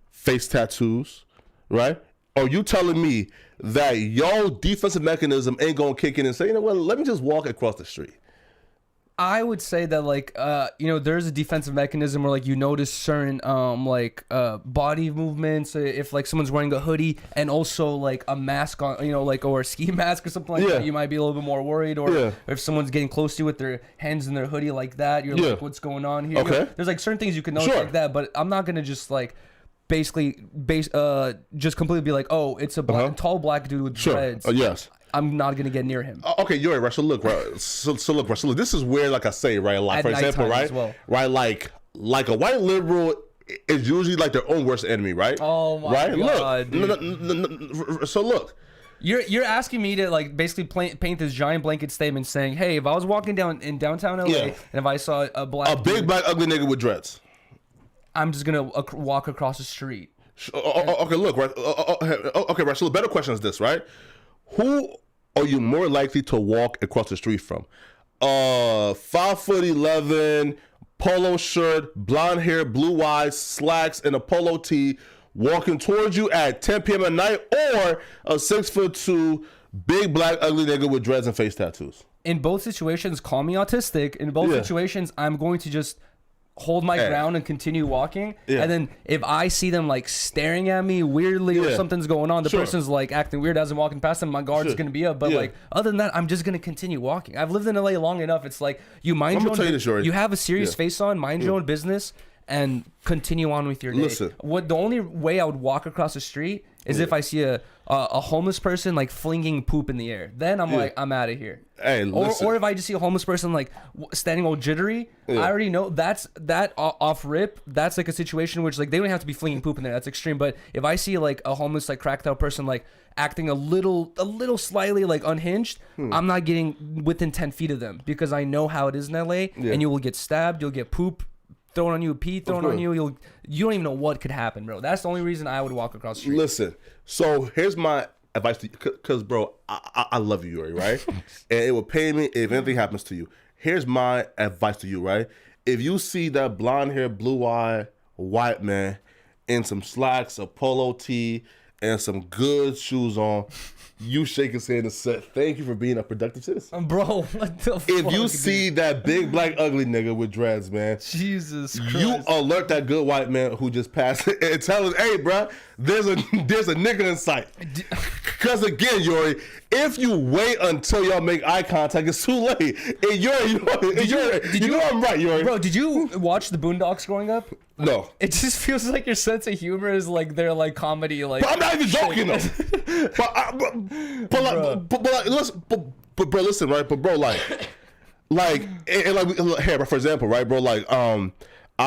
face tattoos, right? Are you telling me that your defensive mechanism ain't gonna kick in and say, you know what, let me just walk across the street? I would say that like there's a defensive mechanism where like you notice certain body movements if like someone's wearing a hoodie and also like a mask on, or a ski mask or something like that, you might be a little bit more worried, or if someone's getting close to you with their hands in their hoodie like that, you're like, what's going on here? Okay. There's like certain things you can notice like that, but I'm not gonna just like basically just completely be like, oh, it's a tall black dude with dreads. Yes. I'm not gonna get near him. Okay, you're right. So look, right. So look, right. So look, this is where, like I say, right. Like for example, right, right, like a white liberal is usually like their own worst enemy, right? Oh my god. Look, so look. You're asking me to like basically paint this giant blanket statement saying, hey, if I was walking down in downtown LA and if I saw a big black ugly nigga with dreads, I'm just gonna walk across the street. Okay, look, right. Okay, right. So the better question is this, right? Who are you more likely to walk across the street from? 5'11", polo shirt, blonde hair, blue eyes, slacks, and a polo tee, walking towards you at 10 p.m. at night, or a 6'2", big black ugly nigga with dreads and face tattoos? In both situations, call me autistic. In both situations, I'm going to just hold my ground and continue walking. And then if I see them like staring at me weirdly or something's going on, the person's like acting weird as I'm walking past them, my guard's gonna be up. But like other than that, I'm just gonna continue walking. I've lived in LA long enough. It's like you mind your own, you have a serious face on, mind your own business, and continue on with your day. Listen. The only way I would walk across the street is if I see a homeless person like flinging poop in the air. Then I'm like, I'm out of here. Hey, listen. Or if I just see a homeless person like standing all jittery, I already know that off rip. That's like a situation which like they don't have to be flinging poop in there. That's extreme. But if I see like a homeless like cracked out person like acting a little slightly like unhinged, I'm not getting within 10 feet of them because I know how it is in LA. And you will get stabbed. You'll get poop thrown on you, pee thrown on you. You don't even know what could happen, bro. That's the only reason I would walk across the street. Listen, so here's my advice to you, because bro, I love you, Yuriy, right? And it will pay me if anything happens to you. Here's my advice to you, right? If you see that blonde hair, blue eye, white man in some slacks, a polo tee, and some good shoes on, you shake his hand and say, thank you for being a productive citizen. Bro, what the fuck? If you see that big black ugly nigga with dreads, man, Jesus Christ, you alert that good white man who just passed and tell him, hey, bro, there's a nigga in sight. Because again, Yuriy, if you wait until y'all make eye contact, it's too late. And Yuriy, you know I'm right, Yuriy. Bro, did you watch the Boondocks growing up? No. It just feels like your sense of humor is like their like comedy, like. But I'm not even joking though. But bro, listen, right? But bro, here, for example, right, bro, like I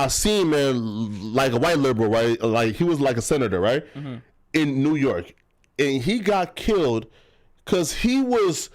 seen, man, like a white liberal, right? Like he was like a senator, right? Mm-hmm. in New York, and he got killed because he was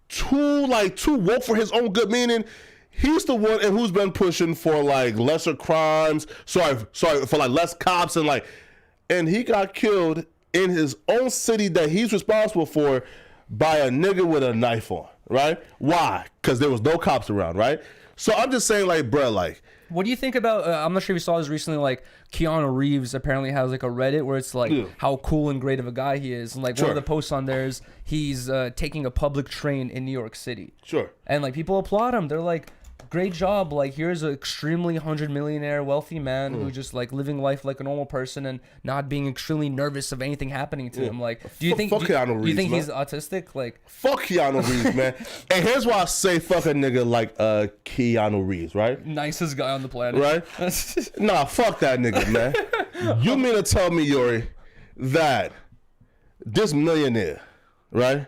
too woke for his own good. Meaning, he's the one and who's been pushing for like lesser crimes. Sorry, for like less cops and he got killed in his own city that he's responsible for by a nigga with a knife on. Right? Why? Because there was no cops around. Right? So I'm just saying, like, bro, like. What do you think about, I'm not sure if you saw this recently, like, Keanu Reeves apparently has, like, a Reddit where it's, like, how cool and great of a guy he is. And, like, one of the posts on there is he's taking a public train in New York City. Sure. And, like, people applaud him. They're like, great job. Like, here's an extremely 100-millionaire wealthy man who just, like, living life like a normal person and not being extremely nervous of anything happening to him. Like, do you think Keanu Reeves, you think man. he's autistic? Like, fuck Keanu Reeves, man. And here's why I say fuck a nigga like Keanu Reeves, right? Nicest guy on the planet. Right? Nah, fuck that nigga, man. You mean to tell me, Yuriy, that this millionaire, right,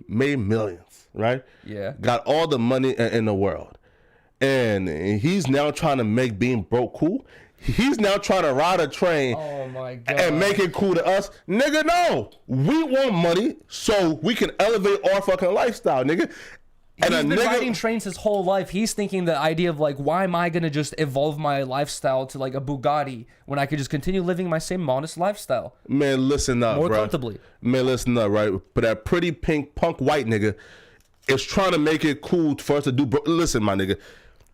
made millions, right? Yeah. Got all the money in the world. And he's now trying to make being broke cool. He's now trying to ride a train and make it cool to us. Nigga, no. We want money so we can elevate our fucking lifestyle, nigga. And he's been riding trains his whole life. He's thinking the idea of like, why am I going to just evolve my lifestyle to like a Bugatti when I could just continue living my same modest lifestyle? Man, listen up, More bro. comfortably. Man, listen up, right? But that pretty pink punk white nigga is trying to make it cool for us to do. Listen, my nigga.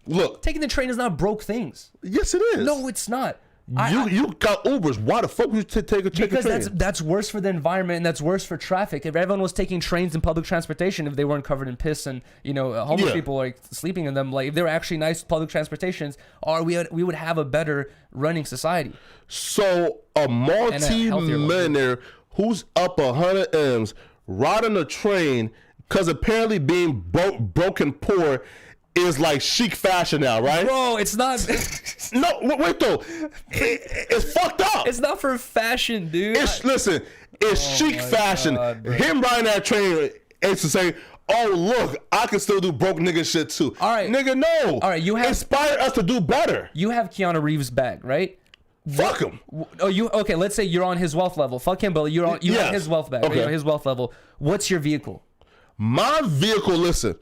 Look, taking the train is not broke things. Yes, it is. No, it's not. You got Ubers. Why the fuck would you take a train? Because that's worse for the environment and that's worse for traffic. If everyone was taking trains and public transportation, if they weren't covered in piss and homeless people like sleeping in them, like if they were actually nice public transportations, we would have a better running society. So a multi-millionaire who's up 100 M's riding a train because apparently being broke and poor is like chic fashion now, right? Bro, it's not. No, wait though. It's fucked up. It's not for fashion, dude. Listen, it's chic fashion. God, him riding that train is to say, oh, look, I can still do broke nigga shit too. All right. Nigga, no. All right, you have. Inspire us to do better. You have Keanu Reeves' bag, right? Fuck him. Oh, okay, let's say you're on his wealth level. Fuck him, but you have his wealth bag. Okay. Right? You're on his wealth level. What's your vehicle? My vehicle, listen.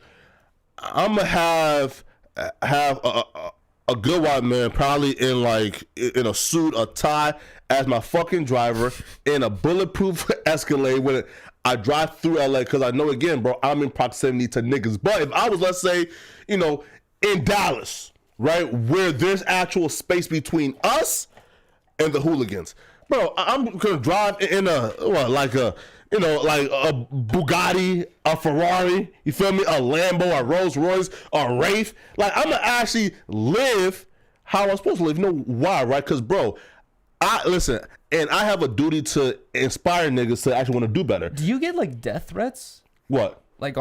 I'm gonna have a good white man, probably in a suit, a tie, as my fucking driver, in a bulletproof Escalade when I drive through LA, because I know, again, bro, I'm in proximity to niggas. But if I was, let's say, in Dallas, right, where there's actual space between us and the hooligans, bro, I'm gonna drive in a Bugatti, a Ferrari, you feel me? A Lambo, a Rolls Royce, a Wraith. Like, I'm gonna actually live how I'm supposed to live. You know why, right? Because, bro, I have a duty to inspire niggas to actually want to do better. Do you get, like, death threats? What? Like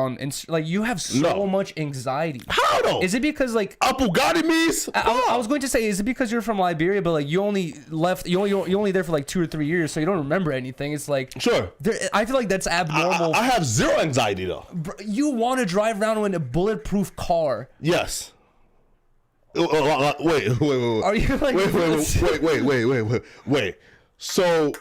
you have so much anxiety. How though? Is it because like a Bugatti means? I was going to say, is it because you're from Liberia, but like you're only there for like 2 or 3 years, so you don't remember anything? It's like sure. I feel like that's abnormal. I have zero anxiety though. You want to drive around in a bulletproof car? Yes. Wait. Are you like Wait. So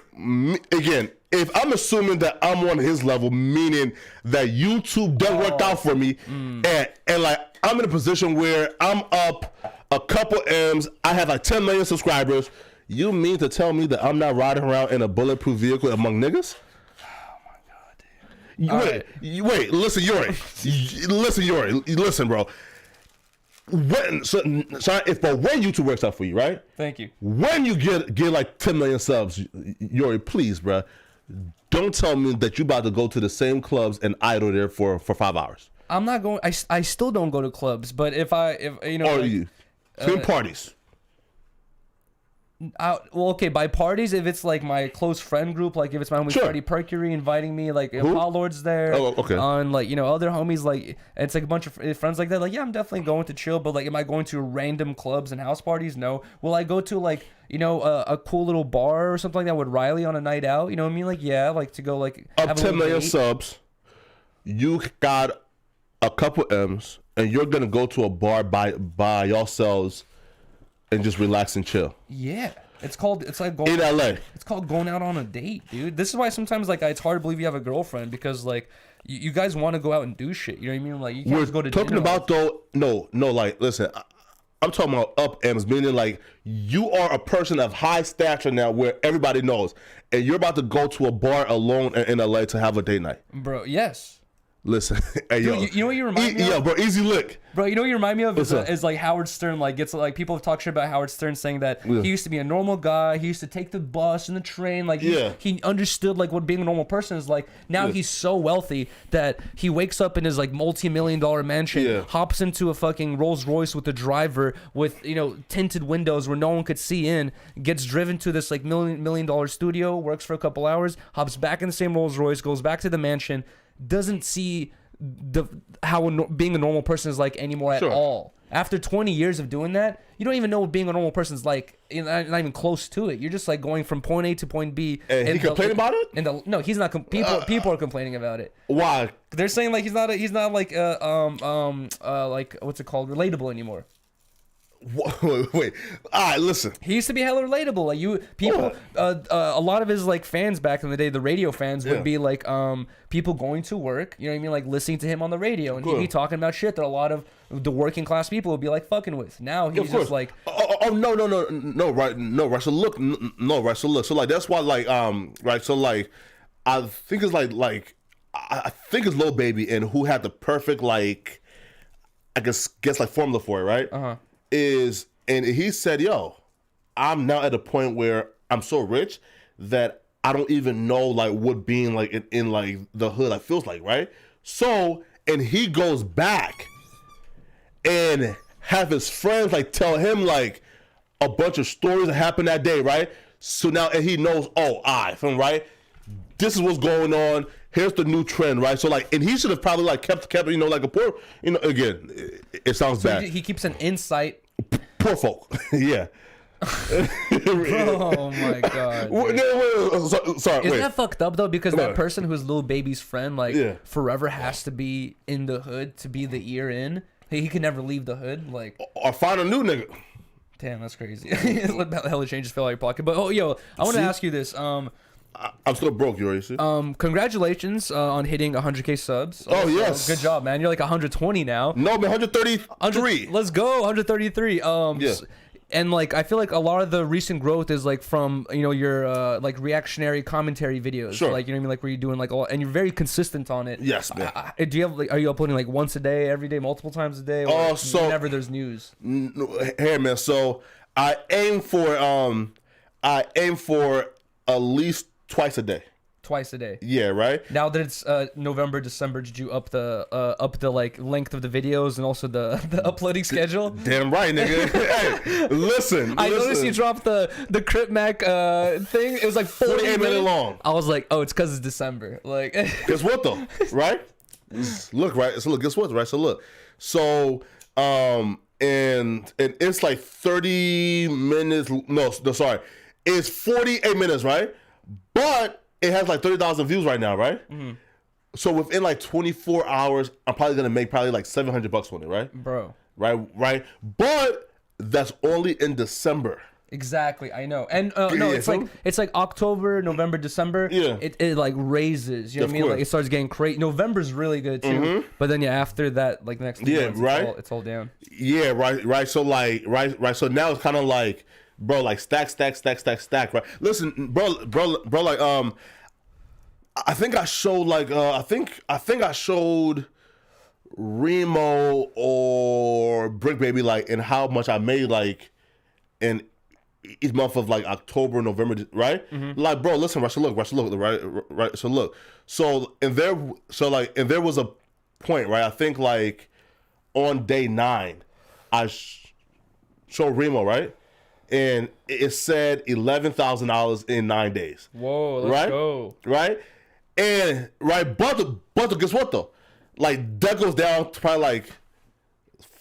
again, if I'm assuming that I'm on his level, meaning that YouTube doesn't work out for me, and like I'm in a position where I'm up a couple M's, I have like 10 million subscribers, you mean to tell me that I'm not riding around in a bulletproof vehicle among niggas? Oh my god, dude. Wait, listen, Yuriy. Listen, bro. When YouTube works out for you, right? Thank you. When you get like 10 million subs, Yuriy, please, bro, don't tell me that you about to go to the same clubs and idle there for 5 hours. I'm not going. I still don't go to clubs, but if parties. Well, okay, by parties, if it's like my close friend group, like if it's my homie Freddie Percury inviting me, like Paul Lord's there, okay, on like other homies, like it's like a bunch of friends like that, like yeah, I'm definitely going to chill, but like am I going to random clubs and house parties? No. Will I go to like a cool little bar or something like that with Riley on a night out? You know what I mean? Like yeah, like to go like up 10 million subs, you got a couple M's, and you're gonna go to a bar by yourselves and just relax and chill. Yeah. It's like going in LA. It's called going out on a date, dude. This is why sometimes like it's hard to believe you have a girlfriend because like you guys want to go out and do shit. You know what I mean? Like you can't just go to talking dinner. About though. No. Like listen. I'm talking about up M's, meaning like you are a person of high stature now where everybody knows, and you're about to go to a bar alone in LA to have a date night. Bro, yes. Listen, hey, yo. Dude, you know what you remind me of? Yo, bro, easy lick. Bro, you know what you remind me of is like Howard Stern, like gets like people talk shit about Howard Stern saying that he used to be a normal guy, he used to take the bus and the train, like he understood like what being a normal person is like. Now he's so wealthy that he wakes up in his like multi-million-dollar mansion, hops into a fucking Rolls Royce with a driver with, you know, tinted windows where no one could see in, gets driven to this like million-dollar studio, works for a couple hours, hops back in the same Rolls Royce, goes back to the mansion, doesn't see how being a normal person is like anymore at all. After 20 years of doing that, you don't even know what being a normal person is like. Not even close to it. You're just like going from point A to point B. And he complained about it? No, he's not. People are complaining about it. Why? They're saying like he's not like like what's it called, relatable anymore. Wait. All right, listen. He used to be hella relatable. Like people, a lot of his like fans back in the day, the radio fans would be like, people going to work. You know what I mean? Like listening to him on the radio, and he'd be talking about shit that a lot of the working class people would be like fucking with. Now he's just like, no, right. So look, right. So look, so like that's why like right. So like, I think it's like I think it's Lil Baby and who had the perfect like, I guess like formula for it, right? And he said, yo, I'm now at a point where I'm so rich that I don't even know like what being like in like the hood like feels like, right? So, and he goes back and have his friends like tell him like a bunch of stories that happened that day, right? So now, and he knows, right? This is what's going on. Here's the new trend, right? So like, and he should have probably like kept, you know, like a poor, you know, again, it sounds bad. He keeps an insight. Poor folk, yeah. Oh my god. Sorry, Isn't that fucked up though? Because that person who's Lil Baby's friend, like, forever has to be in the hood to be the ear in. He can never leave the hood, like. Or find a new nigga. Damn, that's crazy. Let the hell changes feel out of your pocket. But I want to ask you this. I'm still broke, Yuriy. See? Congratulations on hitting 100K subs. Oh, yes. Good job, man. You're like 120 now. No, man, 133. Let's go, 133. And like I feel like a lot of the recent growth is like from, you know, your like reactionary commentary videos. Sure. Like, you know what I mean, like where you're doing like all, and you're very consistent on it. Yes, man. Do you have like, are you uploading like once a day, every day, multiple times a day, or so whenever there's news? Hey, man. So I aim for at least twice a day. Twice a day. Yeah, right. Now that it's November, December, did you up the like length of the videos and also the uploading schedule? Damn right, nigga. Hey, listen. I noticed you dropped the Crip Mac thing. It was like 48 minutes long. I was like, oh, it's because it's December. Like, guess what though, right? Look, right. So look, guess what, right? So look, so and it's like 30 minutes. No, sorry, it's 48 minutes, right? But it has like 30,000 views right now, right? Mm-hmm. So within like 24 hours, I'm probably gonna make probably like $700 on it, right? Bro. Right. But that's only in December. Exactly, I know. And no, it's like October, November, December. Yeah. It like raises. You know what I mean? Like it starts getting crazy. November's really good too. Mm-hmm. But then after that, like the next 2 months, right. It's all down. Yeah, right. So like right. So now it's kind of like, bro, like stack, right? Listen, bro, like I think I showed like I think I showed Remo or Brick Baby like in how much I made like in each month of like October, November, right? Mm-hmm. Like, bro, listen, right? So look, right. So look, there was a point, right? I think like on day 9, I showed Remo, right? And it said $11,000 in 9 days. Whoa, let's go. Right? And but guess what though? Like that goes down to probably like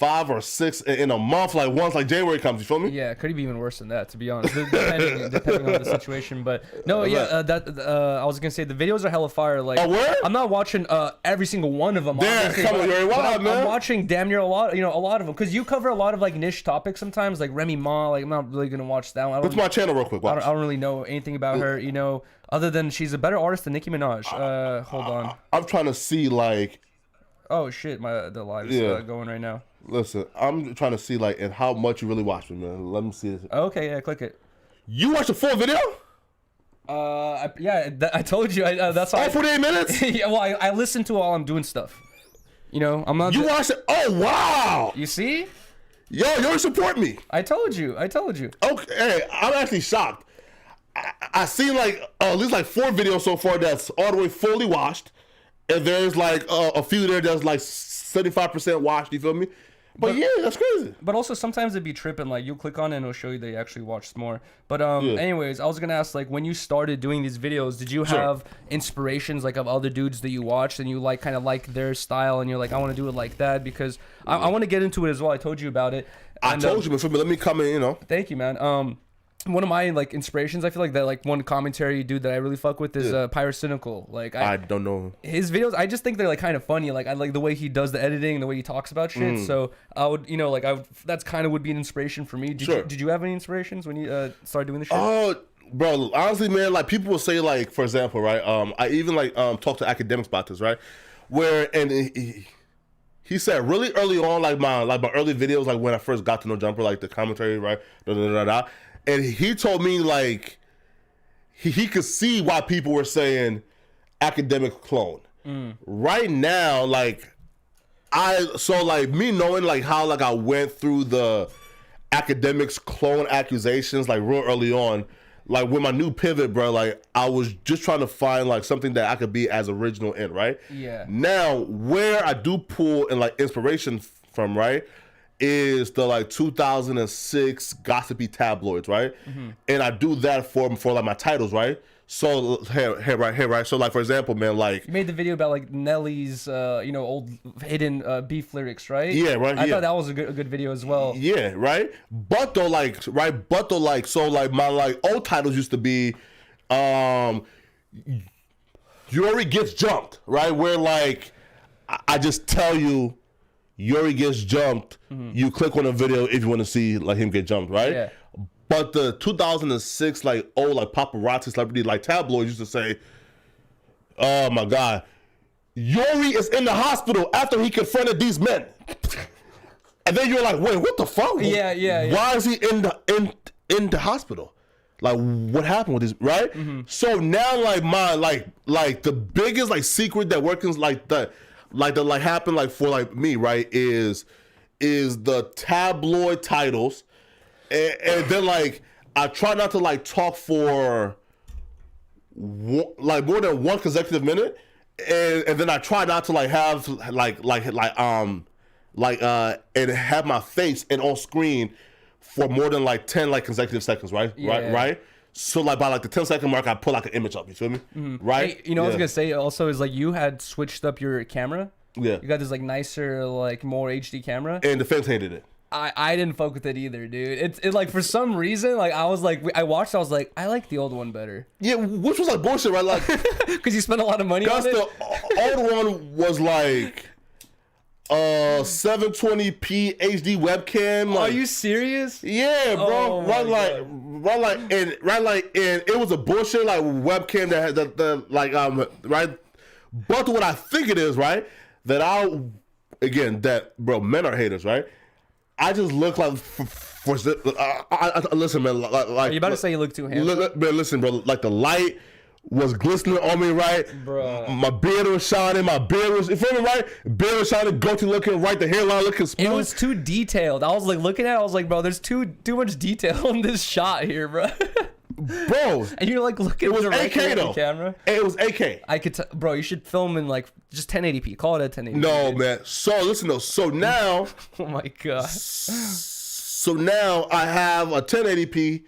5 or 6 in a month, like once like January comes. You feel me? Yeah, it could be even worse than that, to be honest, depending on the situation. But no, yeah, I was gonna say the videos are hella fire. Like, I'm not watching every single one of them. Damn, come on, you're wild, man. I'm watching damn near a lot of them, because you cover a lot of like niche topics sometimes, like Remy Ma. Like, I'm not really gonna watch that one. What's my channel real quick? I don't really know anything about her, other than she's a better artist than Nicki Minaj. Hold on. I'm trying to see like. Oh shit, the live is going right now. Listen, I'm trying to see like and how much you really watch me, man. Let me see this. Okay, yeah, click it. You watched the full video? I told you. That's all. 48 minutes? Yeah, well, I listen to it while I'm doing stuff. I'm not. You watched it? Oh wow! You see? Yo, you support me. I told you. Okay, hey, I'm actually shocked. I seen like at least like 4 videos so far that's all the way fully watched, and there's like a few there that's like 75% watched. You feel me? But yeah, that's crazy. But also sometimes it'd be tripping. Like, you'll click on it and it'll show you that you actually watched more. But anyways, I was gonna ask, like, when you started doing these videos, did you have inspirations like of other dudes that you watched and you like kind of like their style and you're like, I want to do it like that? Because I want to get into it as well. I told you about it. I told you, but let me come in. Thank you, man. One of my like inspirations, I feel like that like one commentary dude that I really fuck with is Pyrocynical. Like, I don't know his videos. I just think they're like kind of funny. Like, I like the way he does the editing and the way he talks about shit. So I would, that's kind of would be an inspiration for me. Did you have any inspirations when you started doing this shit? Oh, bro, honestly, man, like people will say like, for example, right? I even like talk to academics about this, right? He said really early on, like my early videos, like when I first got to know Jumper, like the commentary, right? And he told me like he could see why people were saying academic clone. Right now, like me knowing like how like I went through the academics clone accusations like real early on, like with my new pivot, bro, like I was just trying to find like something that I could be as original in, right? Yeah. Now where I do pull and like inspiration from, right, is the like 2006 gossipy tabloids, right? And I do that for like my titles, right? So here, right? So like for example, man, like you made the video about like Nelly's, old hidden beef lyrics, right? Yeah, right. I thought that was a good video as well. Yeah, right. But though, so like my like old titles used to be, Yuriy gets jumped, right? Where like I just tell you. Yuriy gets jumped. You click on a video if you want to see like him get jumped, right? Yeah. But the 2006 like old like paparazzi celebrity like tabloids used to say, "Oh my God, Yuriy is in the hospital after he confronted these men," and then you're like, "Wait, what the fuck? Yeah. Why is he in the hospital? Like, what happened with this, right?" So now like my like the biggest like secret that workings like that. Like the like happened like for like me, right, is the tabloid titles, and then like I try not to like talk for like more than one consecutive minute, and then I try not to like have and have my face and on screen for more than like 10 like consecutive seconds, right? Yeah. Right. So like by like the 10-second mark, I pull like an image up. You feel me? Right? Hey, I was gonna say also is like you had switched up your camera. Yeah. You got this like nicer, like more HD camera. And the fans hated it. I didn't fuck with it either, dude. It like for some reason like I was like I watched. I was like I like the old one better. Yeah, which was like bullshit, right? Like because you spent a lot of money on it. The old one was like 720p HD webcam. Like, are you serious? Yeah, bro. Oh and it was a bullshit like webcam that had the like right. But what I think it is, right, that men are haters, right? I just look like listen, man. Like are you about to say you look too handsome? Man, listen, bro. Like the light was glistening on me, right? Bro. My beard was shining. You feel me, right? Beard was shining. Goatee looking right. The hairline looking smooth. It was too detailed. I was like looking at it. I was like, bro, there's too much detail in this shot here, bro. Bro, and you're like looking. It was AK though. The camera. It was AK. I could, bro. You should film in like just 1080p. Call it a 1080p. No, man. So listen though. So now. Oh my god. So now I have a 1080p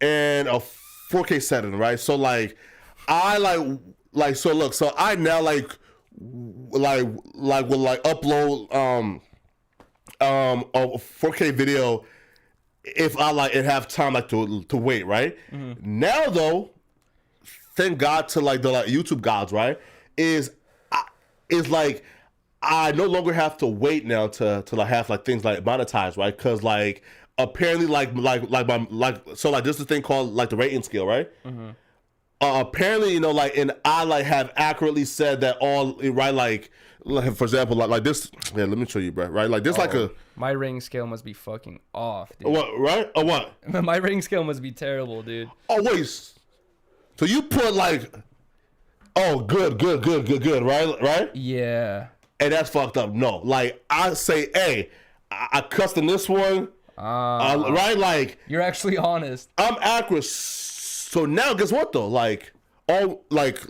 and a 4K setting, right? So like, I like so look. So I now like will like upload a 4K video if I like and have time like to wait, right? Now though, thank God to like the like YouTube gods, right? Is like I no longer have to wait now to like have like things like monetized, right? Because like apparently like so like there's this thing called like the rating scale, right? Apparently, you know, like, and I like have accurately said that all right, like for example, like this. Yeah, let me show you, bro. Right, like this, like a my rating scale must be fucking off, dude. What? Right? Or what? My rating scale must be terrible, dude. Oh wait, so you put like, oh good, right? Yeah. And that's fucked up. No, like I say, hey, I cussed in this one, right? Like you're actually honest. I'm accurate. So now, guess what though? Like all like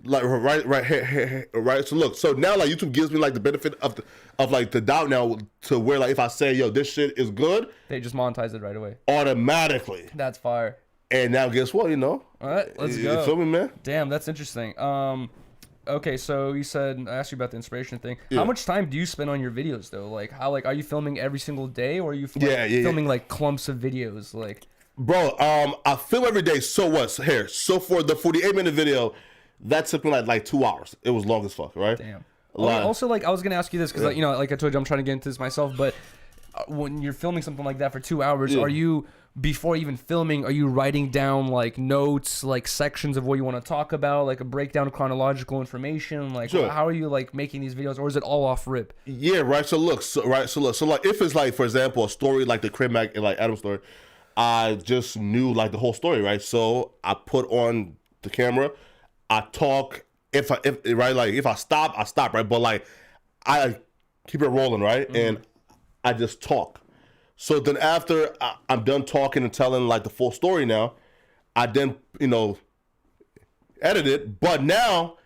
right. So look, so now like YouTube gives me like the benefit of like the doubt now to where like if I say yo this shit is good, they just monetize it right away automatically. That's fire. And now guess what? You know. All right, let's go. You feel me, man? Damn, that's interesting. Okay, so you said I asked you about the inspiration thing. Yeah. How much time do you spend on your videos though? Like how are you filming every single day or are you filming like clumps of videos like? Bro, I film every day. So what? So for the 48-minute video, that took me like 2 hours. It was long as fuck, right? Damn. Also, like I was gonna ask you this because like, you know, like I told you, I'm trying to get into this myself. But when you're filming something like that for 2 hours, are you before even filming? Are you writing down like notes, like sections of what you want to talk about, like a breakdown of chronological information? Like how are you like making these videos, or is it all off rip? Yeah, right. So look, so like if it's like for example a story like the Crib Mac and like Adam story. I just knew like the whole story, right? So I put on the camera, I talk. If I stop, I stop, right? But like I keep it rolling, right? And I just talk. So then after I'm done talking and telling like the full story now, I then edit it. But now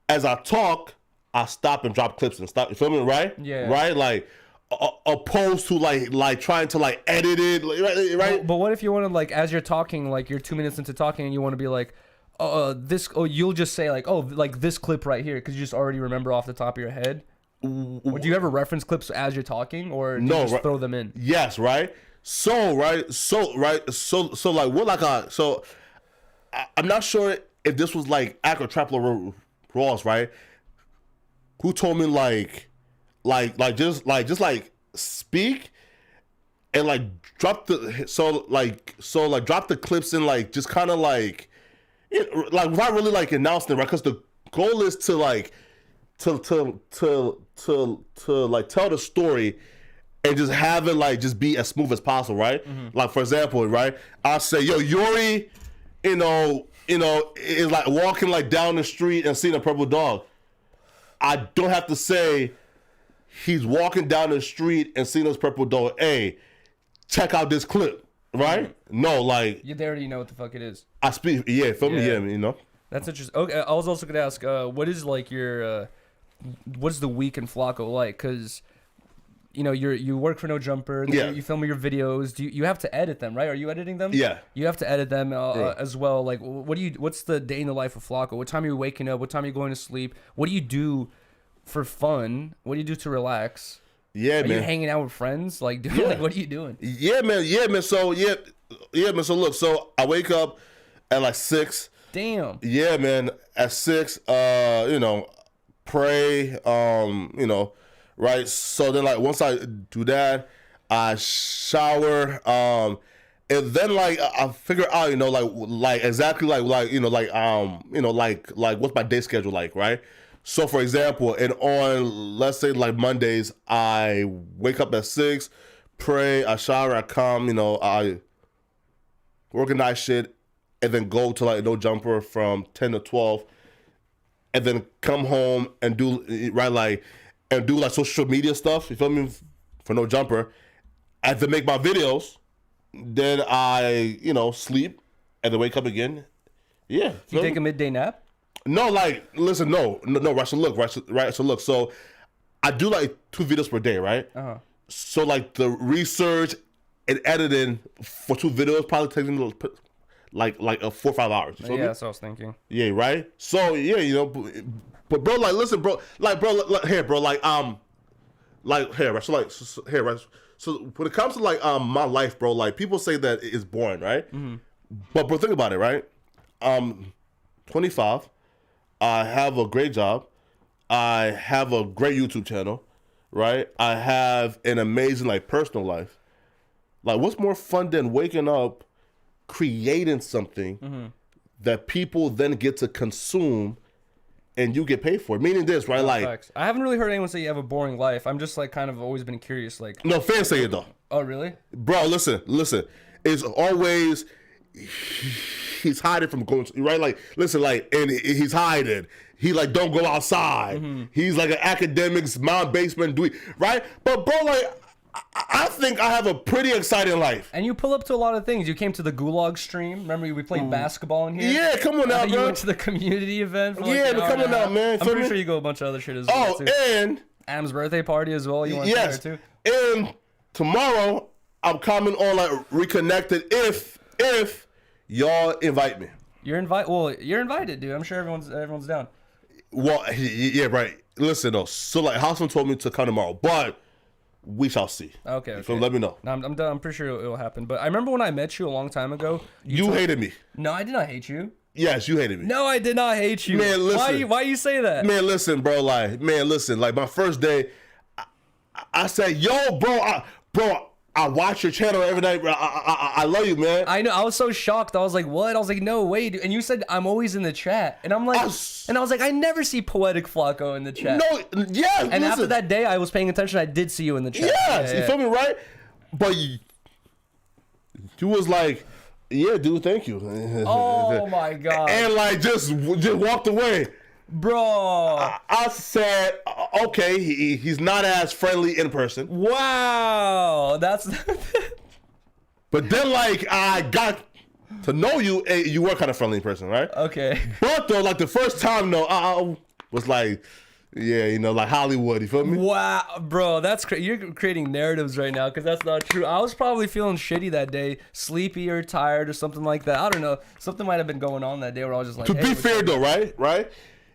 as I talk, I stop and drop clips and stop. You feel me, right? Yeah. Right, like. Opposed to like trying to like edit it, right? But what if you want to like as you're talking, like you're 2 minutes into talking and you want to be like, you'll just say like, oh, like this clip right here because you just already remember off the top of your head. Or do you ever reference clips as you're talking, or do you just throw them in? Yes, right. So like what like so I'm not sure if this was like Acro Trapler Ross, right? Who told me just speak and like drop the drop the clips in like just kind of like without really like announcing it, right? Because the goal is to like to like tell the story and just have it like just be as smooth as possible, right? Like for example, right? I'll say, yo, Yuriy, is like walking like down the street and seeing a purple dog. I don't have to say he's walking down the street and seeing this purple dog. Hey, check out this clip, right? No, like you already know what the fuck it is. I speak, yeah, feel me, yeah, That's interesting. Okay, I was also gonna ask, what is like your, what's the week in Flakko like? Because you work for No Jumper. You film your videos. You have to edit them, right? Are you editing them? Yeah. You have to edit them as well. Like, what's the day in the life of Flakko? What time are you waking up? What time are you going to sleep? What do you do for fun? What do you do to relax? Yeah, man. Are you hanging out with friends? Like, dude, like, what are you doing? Yeah, man. So man. So look, so I wake up at like 6. Damn. Yeah, man. At 6, pray. Right. So then, like, once I do that, I shower. And then, like, I figure out, like exactly, like what's my day schedule like, right? So, for example, and on, let's say, like, Mondays, I wake up at 6, pray, I shower, I come, I organize shit, and then go to, like, No Jumper from 10 to 12, and then come home and do, like, social media stuff, you feel me, for No Jumper, and then make my videos, then I, sleep, and then wake up again. Yeah. You take a midday nap? No, like, listen, no, right, so look, so I do, like, 2 videos per day, right? Uh-huh. So, like, the research and editing for 2 videos probably takes me, like 4 or 5 hours. Yeah, that's what I was thinking. Yeah, right? So, yeah, but, bro, like, listen, bro, like, here, bro, like, like here, right? So like here, right? So when it comes to like my life, bro, like people say that it's boring, right? Mm-hmm. But think about it, right? 25. I have a great job. I have a great YouTube channel, right? I have an amazing like personal life. Like, what's more fun than waking up, creating something that people then get to consume, and you get paid for it? Meaning this, right? Like, facts. I haven't really heard anyone say you have a boring life. I'm just like kind of always been curious. Like, no, fans say it though. Oh, really? Bro, listen. It's always he's hiding from going to, right? Like, listen, like, and he's hiding. He like don't go outside. He's like an academics, mom basement dude, right? But bro, like, I think I have a pretty exciting life. And you pull up to a lot of things. You came to the Gulag stream. Remember we played basketball in here? Yeah, come on now, You bro. went to the community event. For yeah, but come on now, man. I'm pretty sure you go a bunch of other shit as well. Oh, too. and Adam's birthday party as well. You went yes, there too. And tomorrow I'm coming on like Reconnected if y'all invite me. You're invited, dude. I'm sure everyone's down. Well, yeah, right. Listen though, so like Houseman told me to come tomorrow, but we shall see. Okay. So let me know. No, I'm done. I'm pretty sure it'll happen. But I remember when I met you a long time ago. You hated me. No, I did not hate you. Yes, you hated me. No, I did not hate you. Man, listen. Why you say that? Man, listen, bro. Like my first day, I said, yo, bro, I watch your channel every night, bro. I love you, man. I know. I was so shocked. I was like, what? I was like, no way, dude. And you said I'm always in the chat, and I'm like, and I was like, I never see Poetik Flakko in the chat. No, yeah. And after that day, I was paying attention. I did see you in the chat. Yes, you feel me, right? But you was like, yeah, dude, thank you. Oh my god. And like just walked away. Bro, I said, okay, he's not as friendly in person. Wow, that's. But then, like, I got to know you, and you were kind of friendly in person, right? Okay. But though, like the first time, though, I was like, yeah, you know, like Hollywood. You feel me? Wow, bro, that's you're creating narratives right now because that's not true. I was probably feeling shitty that day, sleepy or tired or something like that. I don't know. Something might have been going on that day where I was just like. To be fair, though, right?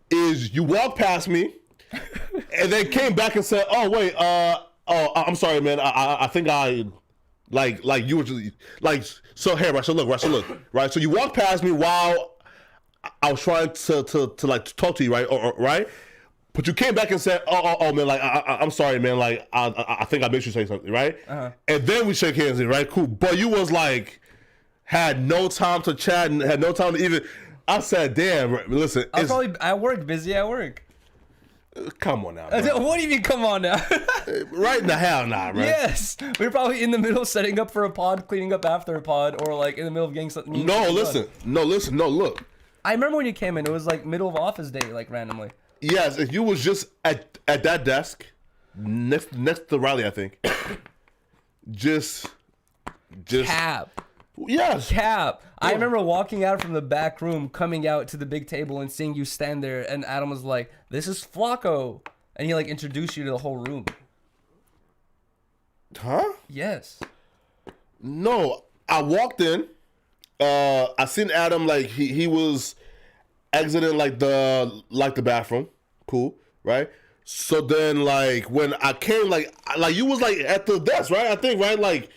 Is you walked past me and then came back and said, oh wait, I'm sorry, man, I think I like you were just like, so here, right, so look, right, so you walked past me while I was trying to like talk to you, right, or right, but you came back and said, oh man, like I'm sorry, man, like I think I made you say something, right, and then we shake hands, right, cool, but you was like had no time to chat and had no time to even. I said, damn, listen. I was probably at work, busy at work. Come on now, bro. What do you mean, come on now? Right in the hell now, bro. Yes. We were probably in the middle of setting up for a pod, cleaning up after a pod, or like in the middle of getting something. No, look. I remember when you came in, it was like middle of office day, like randomly. Yes, if you was just at that desk, next to Riley, I think. just. Cap. Yes. Cap. I remember walking out from the back room, coming out to the big table and seeing you stand there, and Adam was like, this is Flakko. And he like introduced you to the whole room. Huh? Yes. No, I walked in. I seen Adam like he was exiting like the bathroom. Cool, right? So then like when I came like you was like at the desk, right? I think, right? Like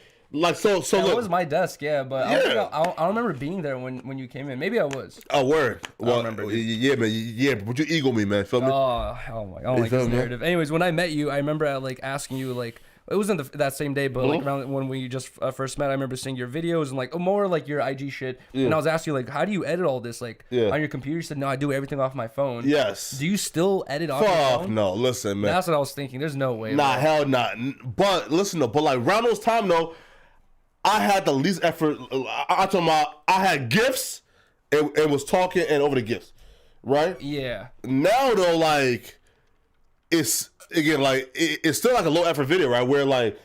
so yeah, look. That was my desk, yeah, but yeah. I don't remember being there when you came in. Maybe I was. Oh, word. Well, I don't remember. Yeah, man. Yeah, but you ego me, man. Feel me? Oh my! I don't like this narrative. Anyways, when I met you, I remember like asking you like it wasn't that same day, but like around when we just first met, I remember seeing your videos and like more like your IG shit. Yeah. And I was asking you like, how do you edit all this like on your computer? You said no, I do everything off my phone. Yes. Do you still edit off your phone? No, listen, man. That's what I was thinking. There's no way. Nah, bro. hell nah. But listen though, but like around those time though, I had the least effort. I told my I had gifts and was talking and over the gifts, right? Yeah. Now though, like it's again like it's still like a low effort video, right? Where like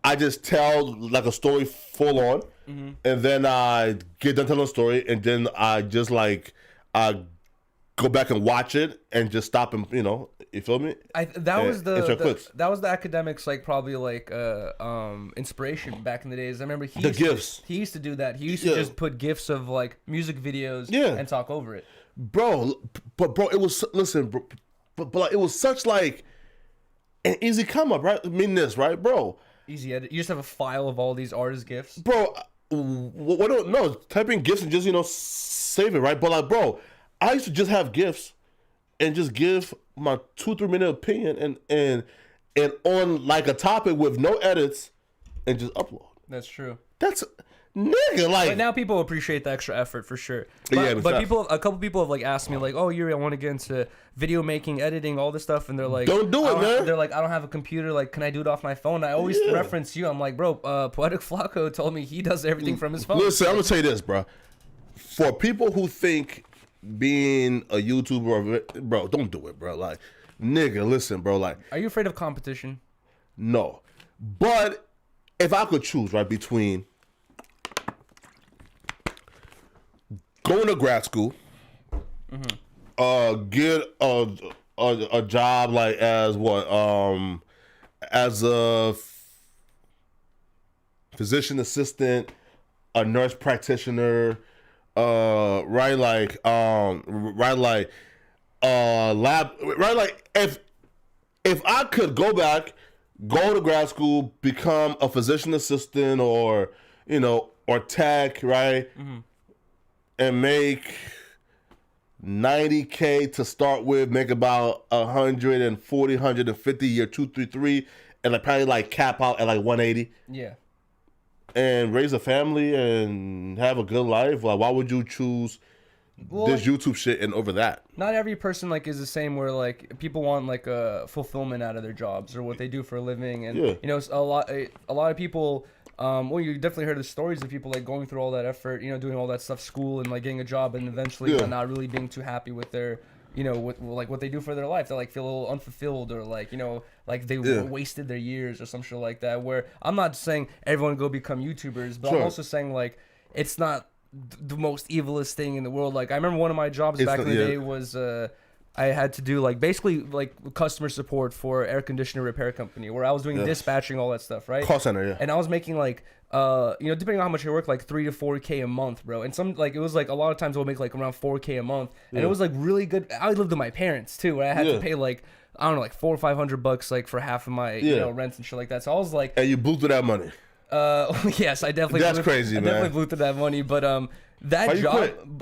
I just tell like a story full on, and then I get done telling a story, and then I just like I go back and watch it and just stop and you feel me? That was the academics like probably like inspiration back in the days. I remember he used to do that. He used to just put gifs of like music videos and talk over it. Bro, but bro, it was listen, bro, but like it was such like and easy come up, right? I mean this, right, bro? Easy edit. You just have a file of all these artist gifts, bro. What don't know? Type in gifts and just save it, right? But like, bro, I used to just have gifts and just give my 2-3 minute opinion and on like a topic with no edits and just upload. That's true. That's nigga, like. But now people appreciate the extra effort for sure. But a couple people have like asked me like, oh Yuri, I want to get into video making, editing, all this stuff, and they're like, don't do it, man. They're like, I don't have a computer. Like, can I do it off my phone? I always reference you. I'm like, bro, Poetik Flakko told me he does everything from his phone. Listen, I'm gonna tell you this, bro. For people who think being a YouTuber, bro, don't do it, bro. Like, nigga, listen, bro. Like, are you afraid of competition? No, but if I could choose, right, between going to grad school, get a job like as what, as a physician assistant, a nurse practitioner, lab, right, like if I could go back, go to grad school, become a physician assistant or tech, right? And make $90K to start with, make about 140, 150 year 233, and like probably like cap out at like 180. Yeah. And raise a family and have a good life. Like, why would you choose this YouTube shit and over that? Not every person like is the same. Where like people want like a fulfillment out of their jobs or what they do for a living, and a lot of people. Well, you definitely heard the stories of people like going through all that effort, doing all that stuff, school, and like getting a job, and eventually not really being too happy with their, what they do for their life. They like feel a little unfulfilled, or like like they wasted their years or some shit like that. Where I'm not saying everyone go become YouTubers, but I'm also saying like it's not the most evilest thing in the world. Like I remember one of my jobs back in the day was I had to do like basically like customer support for air conditioner repair company, where I was doing dispatching, all that stuff, right? Call center, yeah. And I was making like depending on how much I work, like 3 to 4K a month, bro. And some like it was like a lot of times I'll make like around 4K a month, and it was like really good. I lived with my parents too, where I had to pay like I don't know, like $400 or $500 like for half of my rent and shit like that. So I was like, and you blew through that money. Yes, I definitely. That's crazy, man. I definitely blew through that money, but that Why job, you quit?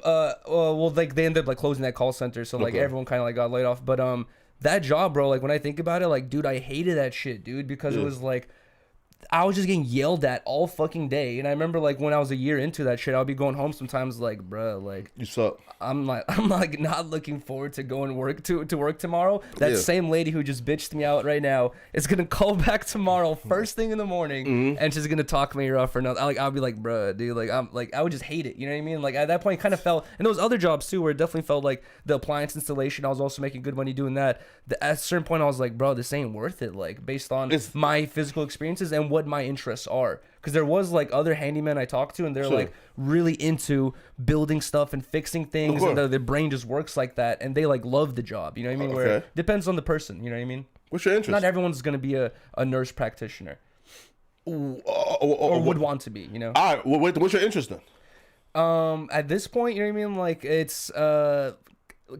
Well, like they ended up like closing that call center, so like everyone kind of like got laid off. But that job, bro, like when I think about it, like dude, I hated that shit, dude, because it was like I was just getting yelled at all fucking day. And I remember like when I was a year into that shit, I'll be going home sometimes like, bro, like you suck. I'm like not looking forward to going to work tomorrow. That same lady who just bitched me out right now is gonna call back tomorrow first thing in the morning, and she's gonna talk me rough or nothing. I'll be like, bruh, dude, like I would just hate it. You know what I mean? Like at that point, it kind of felt, and those other jobs too, where it definitely felt like the appliance installation. I was also making good money doing that. At a certain point, I was like, bro, this ain't worth it. Like based on my physical experiences and what my interests are. Because there was like other handymen I talked to, and they're like really into building stuff and fixing things, and their brain just works like that, and they like love the job. You know what I mean? Where it depends on the person. You know what I mean? What's your interest? Not everyone's gonna be a nurse practitioner, or would want to be. You know? All right. Well, what's your interest then? At this point, you know what I mean? Like it's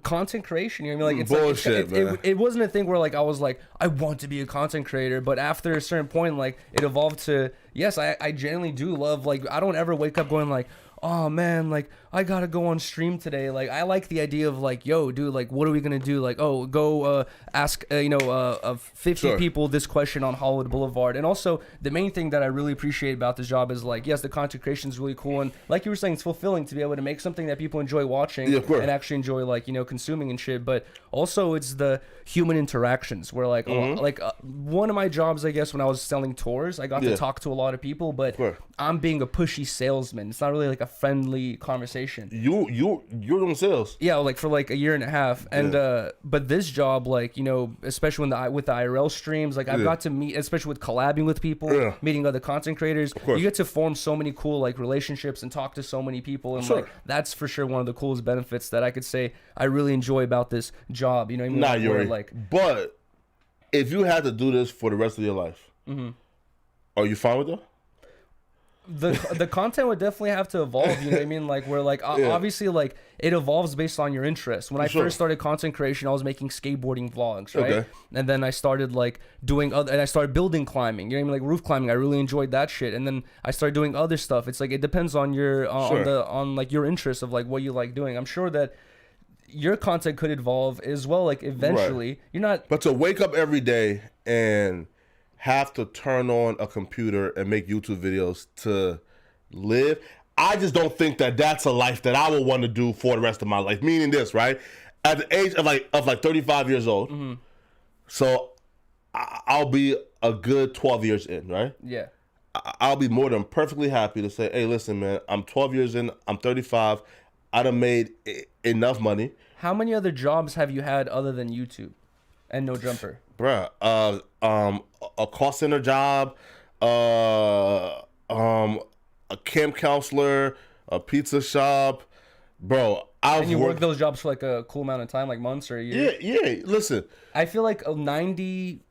content creation, you know what I mean? Like it's bullshit, man. It wasn't a thing where like I was like I want to be a content creator, but after a certain point, like it evolved to yes, I genuinely do love, like I don't ever wake up going like, oh man, like I gotta go on stream today. Like I like the idea of like, yo, dude, like what are we gonna do? Like, oh, go ask 50 people this question on Hollywood Boulevard. And also the main thing that I really appreciate about this job is like, yes, the content creation is really cool, and like you were saying, it's fulfilling to be able to make something that people enjoy watching and actually enjoy like consuming and shit. But also it's the human interactions where like one of my jobs, I guess, when I was selling tours, I got to talk to a lot of people, but I'm being a pushy salesman. It's not really like a friendly conversation. You're doing sales. Yeah, like for like a year and a half, and but this job, like especially with the IRL streams, like I've got to meet, especially with collabing with people, meeting other content creators. You get to form so many cool like relationships and talk to so many people, and like that's for sure one of the coolest benefits that I could say I really enjoy about this job. You know what I mean? Nah, Yuri. But if you had to do this for the rest of your life, are you fine with that? the content would definitely have to evolve, you know what I mean? Like, where like obviously like it evolves based on your interests. When I first started content creation, I was making skateboarding vlogs, right? Okay. And then I started like doing and I started building climbing, you know what I mean? Like roof climbing, I really enjoyed that shit. And then I started doing other stuff. It's like it depends on your on like your interest of like what you like doing. I'm sure that your content could evolve as well, like eventually. Right. You're not, but to wake up every day and have to turn on a computer and make YouTube videos to live, I just don't think that that's a life that I would want to do for the rest of my life. Meaning this, right? At the age of like 35 years old, so I'll be a good 12 years in, right? Yeah. I'll be more than perfectly happy to say, hey, listen, man, I'm 12 years in, I'm 35, I done made enough money. How many other jobs have you had other than YouTube and No Jumper? Bruh, a call center job, a camp counselor, a pizza shop, bro. And you work those jobs for like a cool amount of time, like months or a year. Yeah. Listen, I feel like 90%,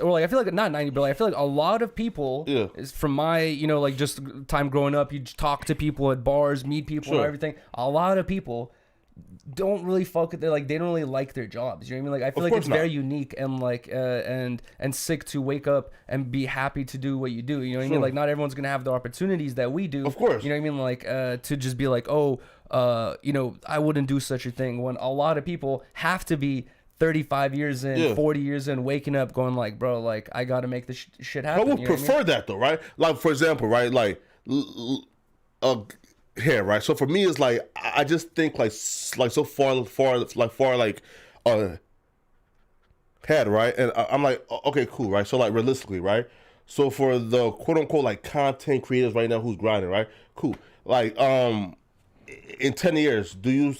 or like I feel like not 90, but like I feel like a lot of people is from my like just time growing up. You talk to people at bars, meet people and everything. A lot of people don't really fuck with they don't really like their jobs, you know what I mean? Like I feel like it's very unique and like and sick to wake up and be happy to do what you do, you know what I mean? Like not everyone's gonna have the opportunities that we do, of course, you know what I mean? Like to just be like, I wouldn't do such a thing, when a lot of people have to be 35 years in, 40 years in, waking up going like, bro, like I gotta make this shit happen. I would prefer that though, right? Like for example, right, like here, right? So for me, it's like I just think like so far head, right? And I'm like, okay, cool, right? So like realistically, right? So for the quote unquote like content creators right now who's grinding, right? Cool. Like in 10 years, do you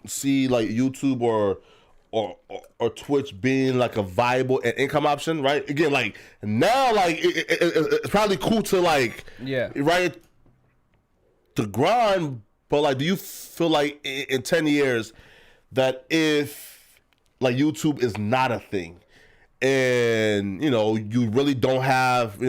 see like YouTube or Twitch being like a viable and income option, right? Again, like now, like it's probably cool to like right to grind, but like, do you feel like in 10 years that if like YouTube is not a thing and you really don't have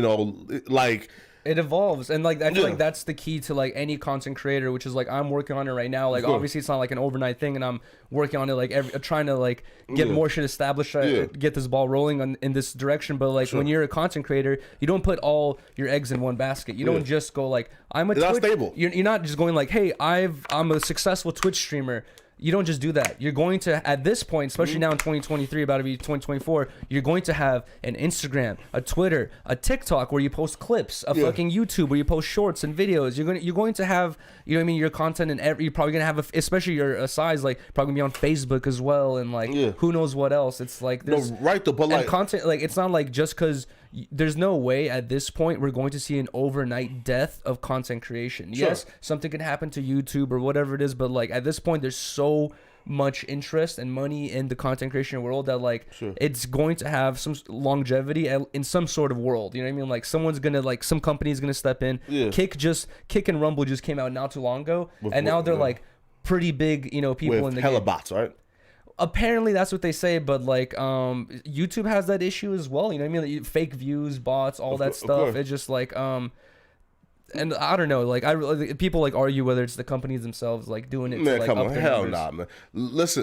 like it evolves, and like I feel like that's the key to like any content creator, which is like I'm working on it right now. Like obviously it's not like an overnight thing, and I'm working on it like trying to like get more shit established, get this ball rolling in this direction. But like when you're a content creator, you don't put all your eggs in one basket. You don't just go like I'm a Twitch. Not stable. You're not just going like, hey, I'm a successful Twitch streamer. You don't just do that. You're going to, at this point, especially now in 2023, about to be 2024, you're going to have an Instagram, a Twitter, a TikTok where you post clips, a fucking YouTube where you post shorts and videos. You're going to have, you know what I mean, your content and you're probably going to have, especially your size, like probably gonna be on Facebook as well, and like who knows what else. It's like there's but like content, like it's not like just because there's no way at this point we're going to see an overnight death of content creation. Yes, something can happen to YouTube or whatever it is, but like at this point there's so much interest and money in the content creation world that like it's going to have some longevity in some sort of world, you know what I mean? Like someone's gonna, like some company's gonna step in. Kick and Rumble just came out not too long ago, and now they're like pretty big, people with in the hella game. bots, right? Apparently that's what they say, but like YouTube has that issue as well, you know what I mean? Like, fake views, bots, all that stuff. It's just like and I don't know, like people like argue whether it's the companies themselves like doing it. Man, to, like, come up on, their hell numbers. nah, man.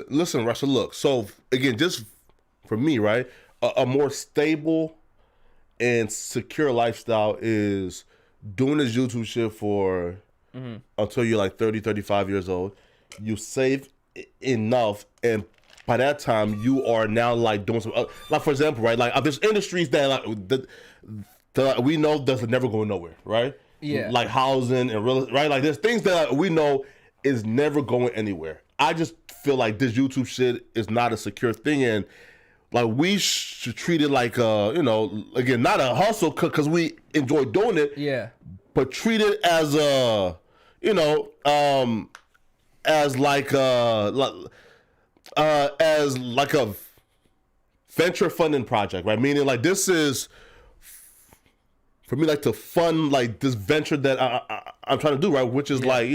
Listen, Russell. Look, so again, just for me, right, a more stable and secure lifestyle is doing this YouTube shit for until you're like 30, 35 years old. You save enough, and by that time you are now like doing some like, for example, right, like there's industries that like that we know that's never going nowhere, right? Like housing and real, right? Like there's things that we know is never going anywhere. I just feel like this YouTube shit is not a secure thing, and like we should treat it like again, not a hustle because we enjoy doing it, but treat it as a as like a venture funding project, right? Meaning like this is for me like to fund like this venture that I'm trying to do, right? Which is like,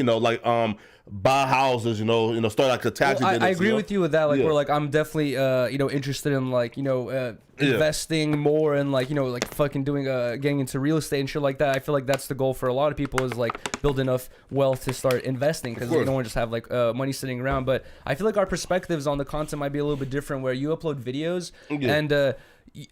buy houses, start like a taxi business. I agree with you with that. Like, we're like, I'm definitely, interested in like, investing more and like, like fucking doing, getting into real estate and shit like that. I feel like that's the goal for a lot of people is like build enough wealth to start investing because you don't want to just have like money sitting around. But I feel like our perspectives on the content might be a little bit different where you upload videos and,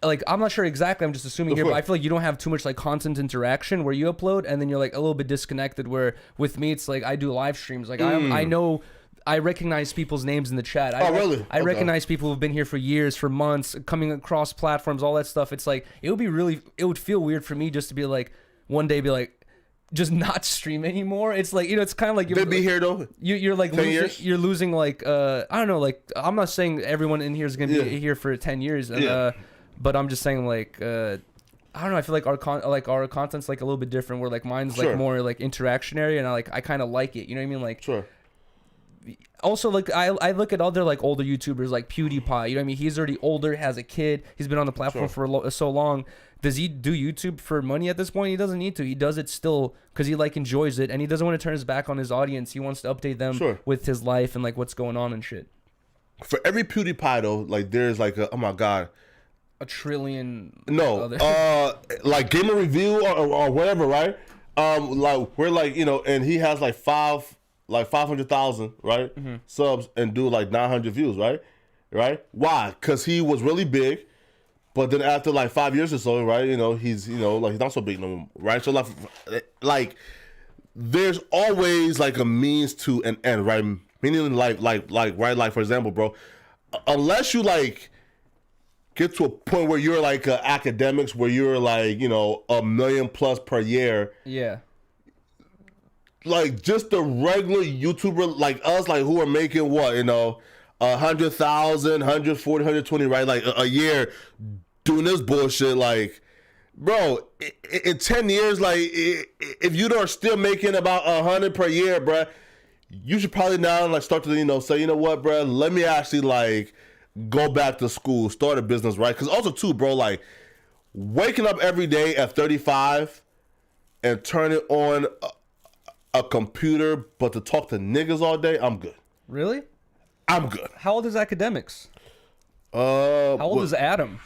like I'm not sure exactly, I'm just assuming here, but I feel like you don't have too much like content interaction where you upload and then you're like a little bit disconnected, where with me it's like I do live streams, like I know I recognize people's names in the chat. I recognize people who've been here for years, for months, coming across platforms, all that stuff. It's like it would feel weird for me just to be like one day be like just not stream anymore. It's like, it's kind of like they'd be here though. You're like you're losing like I don't know, like I'm not saying everyone in here is gonna be here for 10 years and but I'm just saying, like, I don't know. I feel like our content's like a little bit different. Where like mine's like more like interactionary, and I kind of like it. You know what I mean? Like, also, like I look at other like older YouTubers like PewDiePie. You know what I mean? He's already older, has a kid. He's been on the platform for so long. Does he do YouTube for money at this point? He doesn't need to. He does it still because he like enjoys it, and he doesn't want to turn his back on his audience. He wants to update them with his life and like what's going on and shit. For every PewDiePie though, like there's like oh my god. A trillion. No, like Gamer Review or whatever, right? Like we're like and he has like 500,000 right subs and do like 900 views, right? Why? Because he was really big, but then after like 5 years or so, right? He's like he's not so big no more, right? So like there's always like a means to an end, right? Meaning like for example, bro, unless you like get to a point where you're like academics, where you're like $1 million plus per year. Yeah. Like just the regular YouTuber like us, like who are making what 100,000, 140, 120, right? Like a year doing this bullshit. Like, bro, in 10 years, like if you are still making about 100 per year, bro, you should probably now like start to say, you know what, bro, let me actually like go back to school, start a business, right? Because also too, bro, like waking up every day at 35 and turning on a computer, but to talk to niggas all day, I'm good. Really? I'm good. How old is Academics? How old is Adam?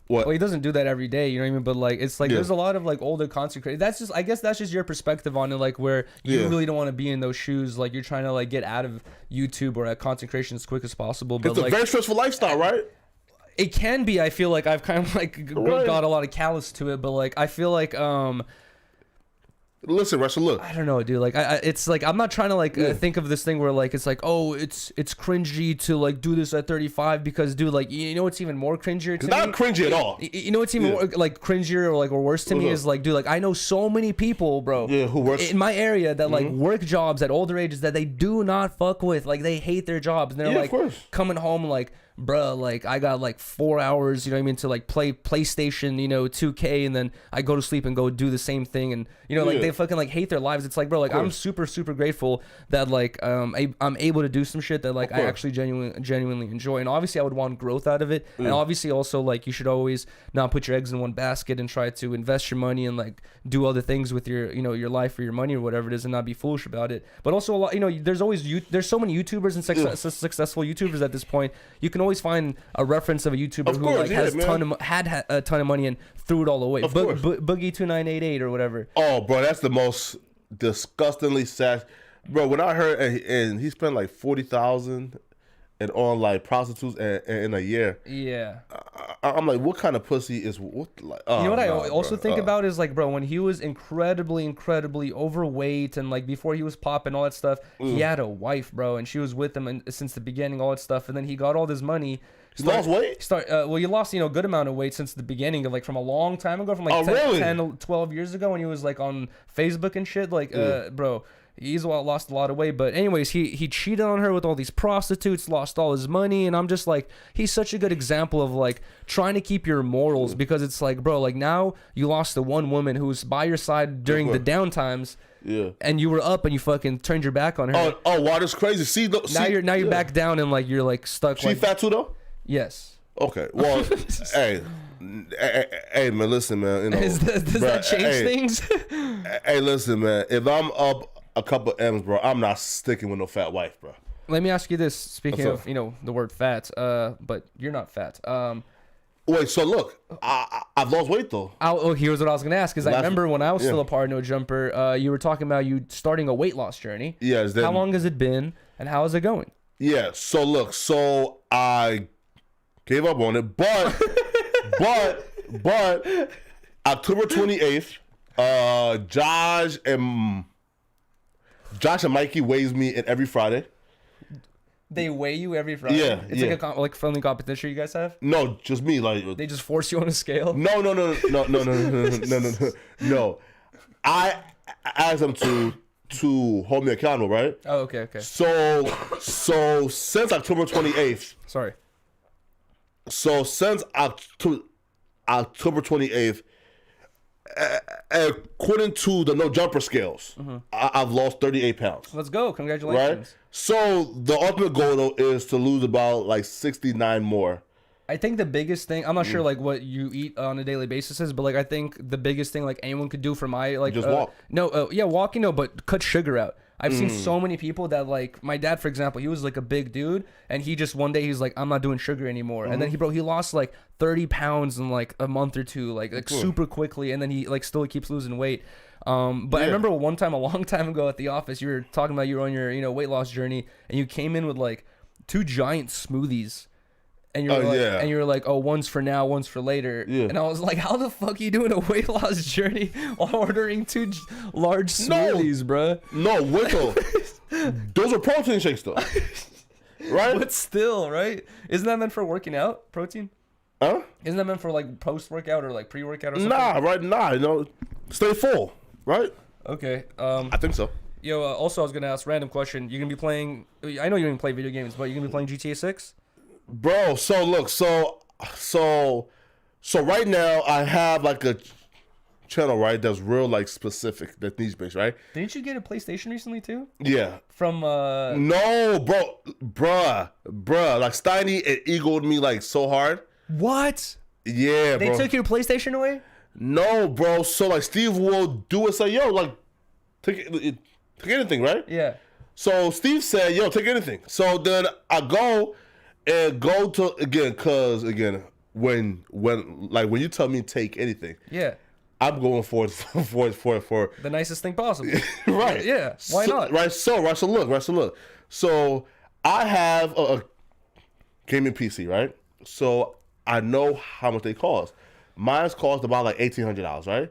What? Well, he doesn't do that every day, you know what I mean? But like, it's like there's a lot of like older content creators. That's just, I guess that's just your perspective on it, like where you really don't want to be in those shoes. Like you're trying to like get out of YouTube or at content creation as quick as possible. But it's a very stressful lifestyle, right? It can be. I feel like I've kind of like got a lot of callous to it, but like I feel like listen, Russell, look. I don't know, dude. Like, it's like I'm not trying to like think of this thing where like it's like, oh, it's cringy to like do this at 35 because, dude, like what's even more cringier to me? Not cringy at all. What's even more, like cringier or worse to me is like, dude, like I know so many people, bro, who work in my area that like work jobs at older ages that they do not fuck with. Like they hate their jobs and they're like coming home like, bruh, like I got like 4 hours, you know what I mean, to like play PlayStation, 2K, and then I go to sleep and go do the same thing, and like they fucking like hate their lives. It's like, bro, like I'm super grateful that like I'm able to do some shit that like I actually genuinely enjoy, and obviously I would want growth out of it, and obviously also like you should always not put your eggs in one basket and try to invest your money and like do other things with your your life or your money or whatever it is, and not be foolish about it. But also a lot, there's always there's so many YouTubers and successful YouTubers at this point. You can always find a reference of a YouTuber who like has had a ton of money and threw it all away. Boogie 2988 or whatever. Oh, bro, that's the most disgustingly sad. Bro, when I heard and he spent like 40,000 and on like prostitutes in a year. Yeah. I'm like, what kind of pussy is what? Like, you know what I also think about is like, bro, when he was incredibly overweight and like before he was popping all that stuff, he had a wife, bro, and she was with him since the beginning, all that stuff, and then he got all this money. He lost weight? Well, you lost, a good amount of weight since the beginning of like from a long time ago, from like 10, 12 years ago when he was like on Facebook and shit. Like, bro, he's lost a lot of weight. But anyways, he cheated on her with all these prostitutes, lost all his money, and I'm just like, he's such a good example of like trying to keep your morals, because it's like, bro, like now you lost the one woman who was by your side during the down times. Yeah, and you were up and you fucking turned your back on her. Oh, wow, that's crazy. See, now you're back down and like you're like stuck. She fat too though? Yes. Okay. Well, hey, Hey man, listen man. You know, does that change things? Hey, listen man. If I'm up a couple M's, bro, I'm not sticking with no fat wife, bro. Let me ask you this. Speaking of, the word fat, but you're not fat. Wait, so look, I've lost weight though. Here's what I was gonna ask, because I remember when I was still a part of No Jumper, you were talking about you starting a weight loss journey. Yes. How long has it been, and how is it going? Yeah. So look, I gave up on it, but October 28th, Josh and Mikey weighs me in every Friday. They weigh you every Friday. Yeah, it's like a friendly competition you guys have. No, just me. Like they just force you on a scale. No. I asked them to hold me accountable, right? Oh, okay. So since October 28th. Sorry. So since October 28th, according to the No Jumper scales, I've lost 38 pounds. Let's go. Congratulations. Right? So the ultimate goal though is to lose about like 69 more. I think the biggest thing, I'm not sure like what you eat on a daily basis is, but like I think the biggest thing like anyone could do for my like just walk. Walking, but cut sugar out. I've seen so many people that like my dad, for example, he was like a big dude, and he just one day he's like, I'm not doing sugar anymore, and then he lost like 30 pounds in like a month or two, like super quickly, and then he like still keeps losing weight. But I remember one time a long time ago at the office, you were talking about you were on your weight loss journey, and you came in with like 2 giant smoothies. And you're like, oh, one's for now, one's for later. Yeah. And I was like, how the fuck are you doing a weight loss journey while ordering 2 large smoothies, bro? No, Wickle. Those are protein shakes, though. Right? But still, right? Isn't that meant for working out, protein? Huh? Isn't that meant for like post-workout or like pre-workout or something? Nah. Stay full, right? Okay. I think so. Yo, also I was going to ask a random question. You're going to be playing, I know you don't play video games, but you're going to be playing GTA 6? Bro, so look, so right now I have like a channel, right, that's real like specific, that's niche based, right? Didn't you get a PlayStation recently too? Yeah. From No, bruh, like Steiny it egoed me like so hard. What? Yeah, bro. They took your PlayStation away? No, bro. So like Steve will do it, say, yo, like take anything, right? Yeah. So Steve said, yo, take anything. So then I go to again, cause again, when you tell me take anything, yeah, I'm going for the nicest thing possible. Right. Yeah. Why not? Right. So look. So I have a gaming PC, right? So I know how much they cost. Mine's cost about like $1,800, right?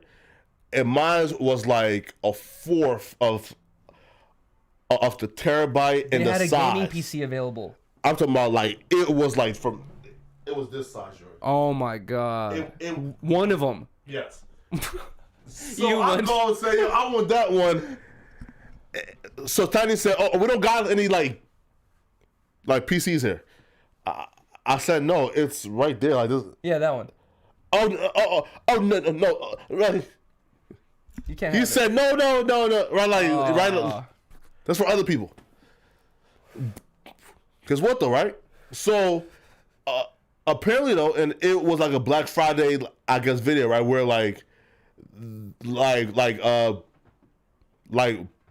And mine was like a fourth of the terabyte and the size. They had a gaming PC available. I'm talking about like it was this size, Yuriy. Oh my god! One of them. Yes. So I'm gonna say, yo, I want that one. So Tiny said, "Oh, we don't got any like PCs here." I said, "No, it's right there, like this." Yeah, that one. Oh no, right. You can't. He said, "No, right. That's for other people." Cause what though, right? So apparently though, and it was like a Black Friday, I guess, video, right? Where like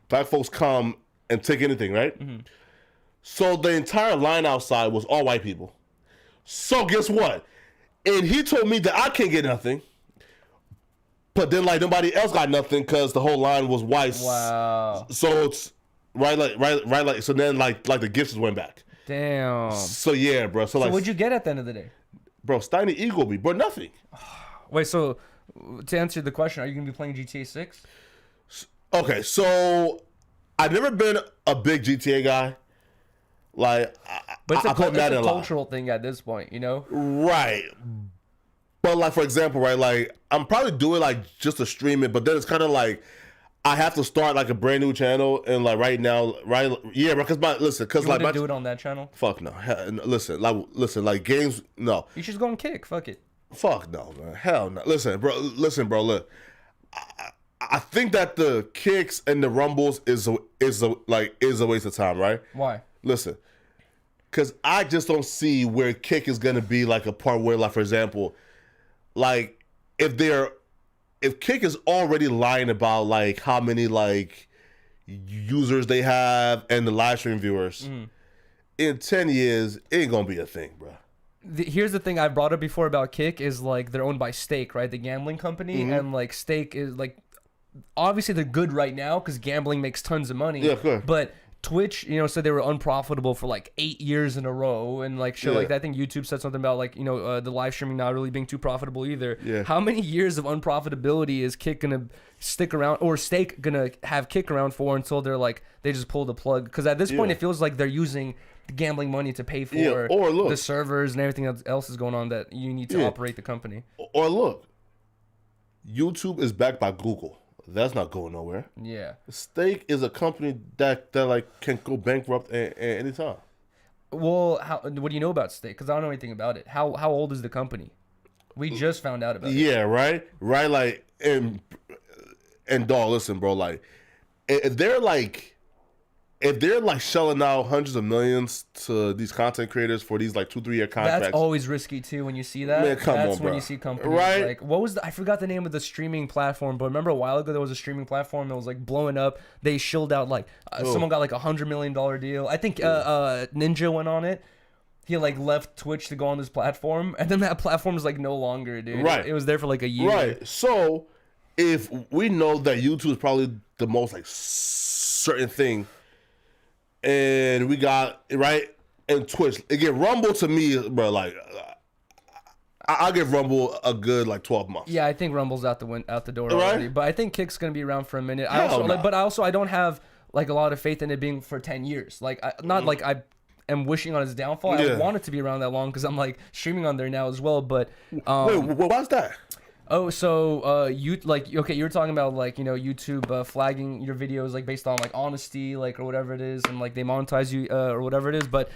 black folks come and take anything, right? Mm-hmm. So the entire line outside was all white people. So guess what? And he told me that I can't get nothing, but then like nobody else got nothing because the whole line was white. Wow. So it's right. So then like the gifts just went back. Damn. So yeah, bro. So like, what'd you get at the end of the day? Bro, Steiny Eagle me, bro, nothing. Wait, so to answer the question, are you gonna be playing GTA 6? Okay, so I've never been a big GTA guy. Like, but it's a cultural thing at this point, you know? Right. But like, for example, right, like I'm probably doing like just to stream it, but then it's kind of like I have to start like a brand new channel, and like right now, right? Yeah, because you like do it on that channel. Fuck no. Listen, like games. No. You should go and kick. Fuck it. Fuck no, man. Hell no. Listen, bro. Look, I think that the kicks and the rumbles is a waste of time, right? Why? Listen, because I just don't see where kick is gonna be like a part where, like, for example, like if Kick is already lying about like how many like users they have and the live stream viewers, in 10 years it ain't gonna be a thing, bro. Here's the thing I brought up before about Kick is like they're owned by Stake, right? The gambling company, and like Stake is like obviously they're good right now because gambling makes tons of money. Yeah, of course. But Twitch, said they were unprofitable for like 8 years in a row, and like shit like that. I think YouTube said something about like the live streaming not really being too profitable either. Yeah. How many years of unprofitability is Kick gonna stick around, or Stake gonna have Kick around for until they're like they just pull the plug? Because at this point it feels like they're using gambling money to pay for the servers and everything else is going on that you need to operate the company. Or look, YouTube is backed by Google. That's not going nowhere. Yeah. Stake is a company that like can go bankrupt at any time. Well, what do you know about Stake? Because I don't know anything about it. How old is the company? We just found out about it. Yeah, right. Like and dog, listen, bro. Like if they're like shelling out hundreds of millions to these content creators for these like 2-3 year contracts. That's always risky too when you see that. Man, That's on, when you see companies like what was I forgot the name of the streaming platform, but remember a while ago there was a streaming platform that was like blowing up. They shilled out like someone got like $100 million deal. I think Ninja went on it. He like left Twitch to go on this platform, and then that platform is like no longer, dude. Right. It was there for like a year. Right. So if we know that YouTube is probably the most like certain thing. And we got and Twitch. Again, Rumble to me, bro. Like, I'll give Rumble a good like 12 months. Yeah, I think Rumble's out the door already. But I think Kick's gonna be around for a minute. But I don't have like a lot of faith in it being for 10 years. Like, like I am wishing on its downfall. I want it to be around that long because I'm like streaming on there now as well. But wait, why's that? Oh, so you were talking about like YouTube flagging your videos like based on like honesty or whatever it is, and like they monetize you or whatever it is, but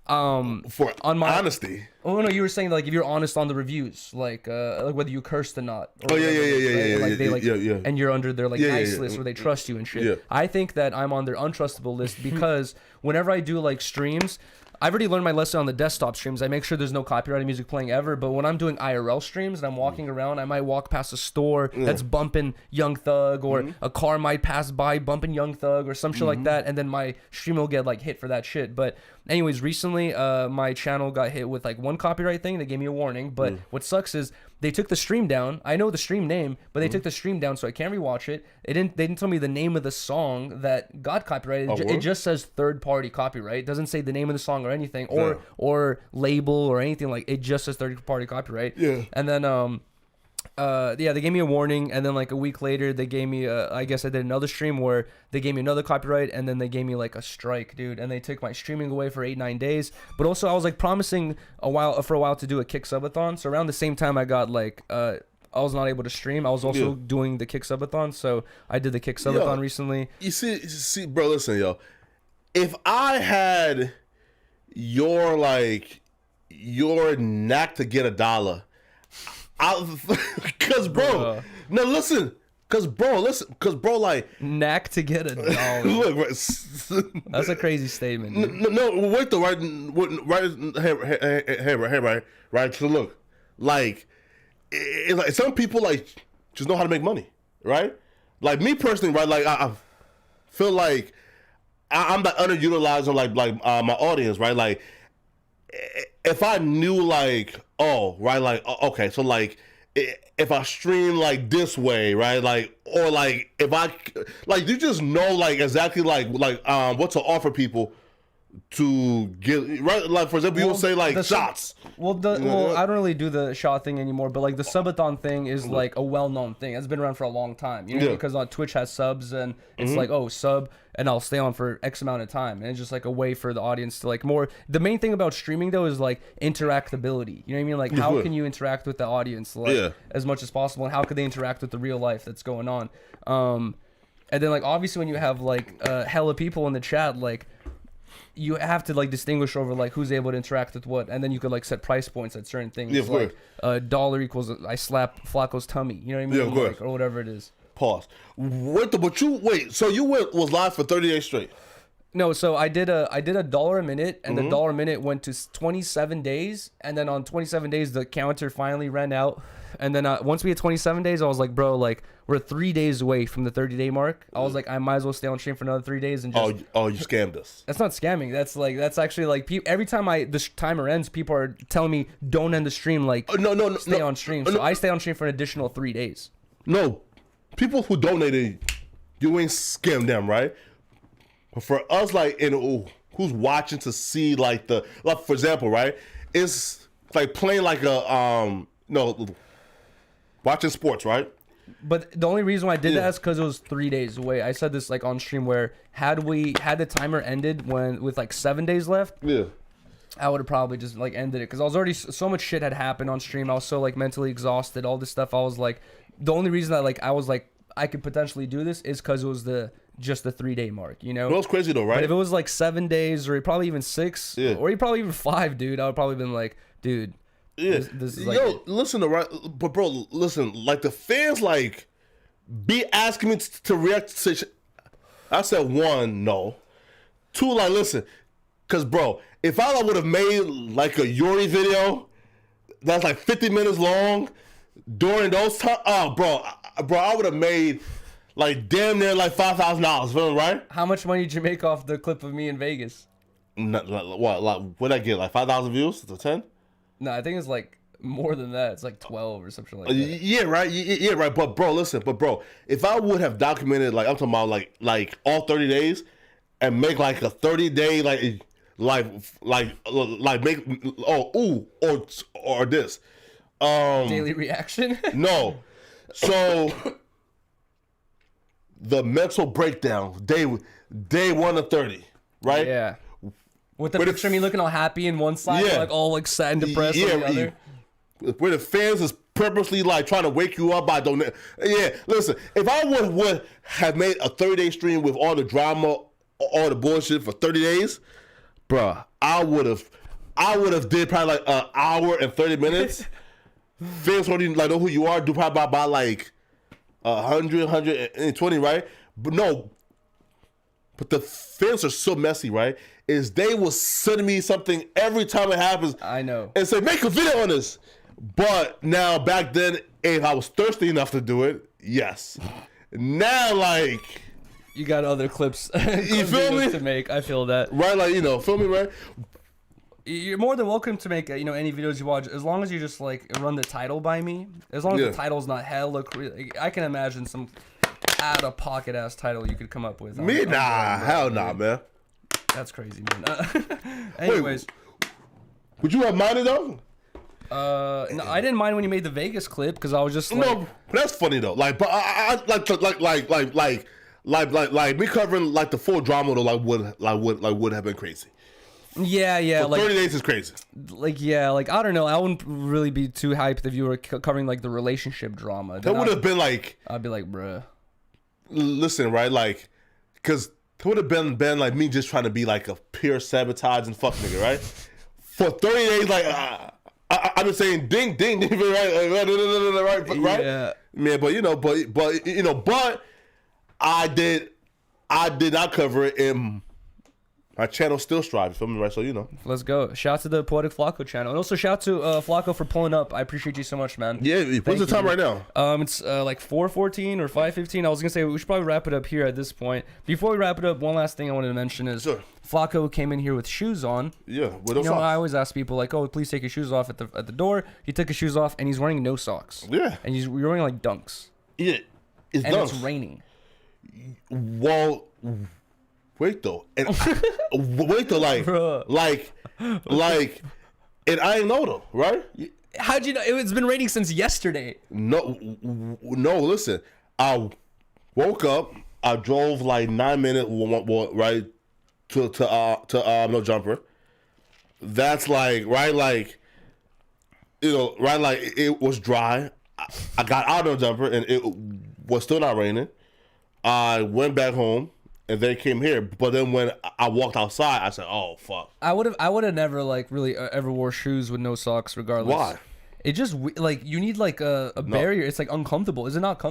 for on my honesty. Oh no, you were saying like if you're honest on the reviews, like whether you cursed or not. Or yeah. And you're under their nice list where they trust you and shit. Yeah. I think that I'm on their untrustable list because whenever I do like streams. I've already learned my lesson on the desktop streams. I make sure there's no copyrighted music playing ever. But when I'm doing IRL streams and I'm walking around, I might walk past a store that's bumping Young Thug, or a car might pass by bumping Young Thug or some shit like that. And then my stream will get like hit for that shit. But anyways, recently my channel got hit with like one copyright thing. They gave me a warning. But what sucks is they took the stream down. I know the stream name, but they took the stream down so I can't rewatch it. They didn't tell me the name of the song that got copyrighted. It just says third party copyright. It doesn't say the name of the song or anything or label or anything. Like it just says third party copyright. Yeah. And then they gave me a warning, and then like a week later they gave me I guess I did another stream where they gave me another copyright, and then they gave me like a strike, dude, and they took my streaming away for 8-9 days. But also I was like promising for a while to do a Kick subathon, so around the same time I got like I was not able to stream. I was also doing the Kick subathon, so I did the Kick subathon recently. You see, bro, listen, yo, if I had your knack to get $1, cause bro, like knack to get $1. Look, that's a crazy statement. No, wait though, right. So look, like, like some people like just know how to make money, right? Like me personally, right? Like I feel like I'm like underutilized on like my audience, right? Like if I knew like, oh, right, like, okay, so like if I stream like this way, right, like, or like if I like, you just know like exactly like what to offer people to get, right? Like for example, you would say like shots. I don't really do the shot thing anymore, but like the subathon thing is like a well-known thing. It's been around for a long time, because on Twitch has subs, and it's like, oh, sub, and I'll stay on for X amount of time, and it's just like a way for the audience to like more. The main thing about streaming though is like interactability. You know what I mean? Like how can you interact with the audience like as much as possible, and how could they interact with the real life that's going on? And then like obviously when you have like hella people in the chat, like you have to like distinguish over like who's able to interact with what, and then you could like set price points at certain things. Yeah, of course. Like $1 equals I slap Flakko's tummy. You know what I mean? Yeah, of course. Like, or whatever it is. Pause. So you was live for 30 days straight? No, so I did $1 a minute, and the $1 a minute went to 27 days, and then on 27 days the counter finally ran out. And then once we hit 27 days, I was like, bro, like we're 3 days away from the 30-day mark. I was like, I might as well stay on stream for another 3 days and just. Oh, you scammed us. That's not scamming. That's actually like every time the timer ends, people are telling me don't end the stream. Like stay on stream. So I stay on stream for an additional 3 days. No, people who donated, you ain't scammed them, right? But for us, like who's watching to see like for example, right? It's like playing like watching sports, right? But the only reason why I did that is because it was 3 days away. I said this like on stream where had the timer ended with like 7 days left, I would have probably just like ended it because I was already so much shit had happened on stream. I was so like mentally exhausted, all this stuff. I was like, the only reason that I was like I could potentially do this is because it was just the 3 day mark, you know? Well, it's crazy though, right? But if it was like 7 days or probably even 6 or probably even 5, dude, I would probably been like, dude, this is like... Yo, listen, right? But bro, listen, like the fans like be asking me to react to shit. I said 1, no. 2, like listen, because bro, if I would have made like a Yuriy video that's like 50 minutes long during those times, bro, I would have made like damn near like $5,000, right? How much money did you make off the clip of me in Vegas? What'd I get? Like 5,000 views to 10? No, I think it's like more than that. It's like 12 or something like that. Yeah, right. Yeah, right. But bro, listen. But bro, if I would have documented, like I'm talking about, like all 30 days, and make like a 30-day make or this daily reaction. No, so the mental breakdown day 1 to 30, right? Yeah. With the picture of me looking all happy in one side, like all like sad and depressed on the other. Where the fans is purposely like trying to wake you up by donating. Yeah, listen, if I would have made a 30-day stream with all the drama, all the bullshit for 30 days, bruh, I would have did probably like an hour and 30 minutes. Fans already like know who you are, do probably by like 100, 120, right? But no, but the fans are so messy, right? Is they will send me something every time it happens. I know. And say, make a video on this. But now, back then, if I was thirsty enough to do it, yes. Now, like... You got other clips, you feel me? To make. I feel that. Right, like, feel me, right? You're more than welcome to make, any videos you watch, as long as you just, like, run the title by me. As long as the title's not hella... I can imagine some out-of-pocket ass title you could come up with. Hell nah, man. That's crazy, man. Anyways. Wait, would you have minded, though? No, I didn't mind when you made the Vegas clip, because I was just like... No, that's funny, though. Like, but I like me covering, like, the full drama, though, would have been crazy. Yeah, but 30 days is crazy. I don't know. I wouldn't really be too hyped if you were covering like the relationship drama. That would have been like... I'd be like, bruh. Listen, right? Like, because it would have been like me just trying to be like a pure sabotaging fuck nigga, right? For 30 days, like, I've been saying ding, ding, ding, right? Yeah. Man, but I did not cover it in... My channel still strives, feel me, right? So, Let's go. Shout out to the Poetik Flakko channel. And also shout out to Flakko for pulling up. I appreciate you so much, man. Yeah, what's the time right now? It's like 4:14 or 5:15. I was going to say we should probably wrap it up here at this point. Before we wrap it up, one last thing I wanted to mention is Flakko came in here with shoes on. Yeah, with no socks. I always ask people like, oh, please take your shoes off at the door. He took his shoes off and he's wearing no socks. Yeah. And you're wearing like dunks. Yeah, it's and dunks. It's raining. Well... Wait though, and like, and I ain't know though, right? How'd you know? It's been raining since yesterday. No. Listen, I woke up. I drove like 9 minutes, right, to no jumper. That's like right, like, like it was dry. I got out of the jumper and it was still not raining. I went back home. And they came here, but then when I walked outside, I said, "Oh fuck!" I would have never like really ever wore shoes with no socks, regardless. Why? It just like you need like a barrier. It's like uncomfortable. Is it not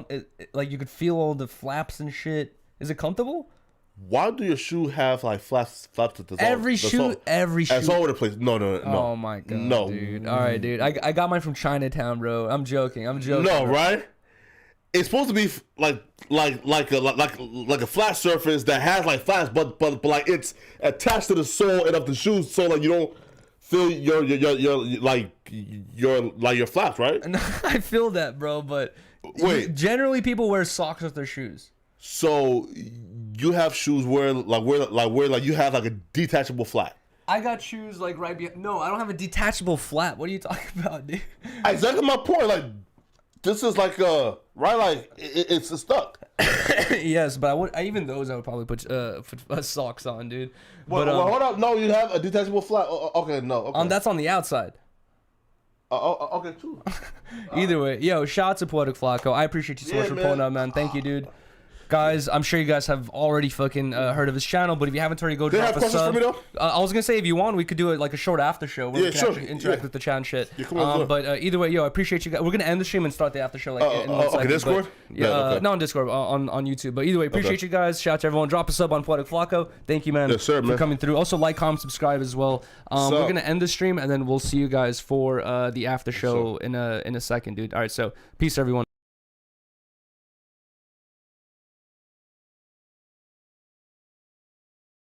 like you could feel all the flaps and shit? Is it comfortable? why do your shoe have like flaps every shoe it's all over the place. No. Oh my god, no, dude. All right, dude. I got mine from Chinatown, bro. I'm joking. No, bro. right? It's supposed to be like a flat surface that has like flaps, but like it's attached to the sole and of the shoes, so like you don't feel your flaps, right? I feel that, bro. But generally people wear socks with their shoes. So you have shoes where you have like a detachable flat. I got shoes like right behind. No, I don't have a detachable flat. What are you talking about, dude? Exactly my point. Like this is like it's stuck. Yes, but even those I would probably put socks on, dude. But hold up. No, you have a detachable flat. Okay, no. Okay. That's on the outside. Okay, true. Either way, yo, shout out to Poetik Flakko. I appreciate you so much for pulling up, man. Thank you, dude. Guys, I'm sure you guys have already fucking heard of his channel, but if you haven't already, go drop a sub. For me, I was gonna say if you want, we could do it like a short after show where we can actually interact with the chat and shit. But either way, yo, I appreciate you guys. We're gonna end the stream and start the after show like in 1 second. Discord? No, on Discord, on YouTube. But either way, appreciate you guys. Shout out to everyone. Drop a sub on Poetik Flakko. Thank you, man, for coming through. Also, like, comment, subscribe as well. We're gonna end the stream and then we'll see you guys for the after show in a second, dude. All right, so peace, everyone.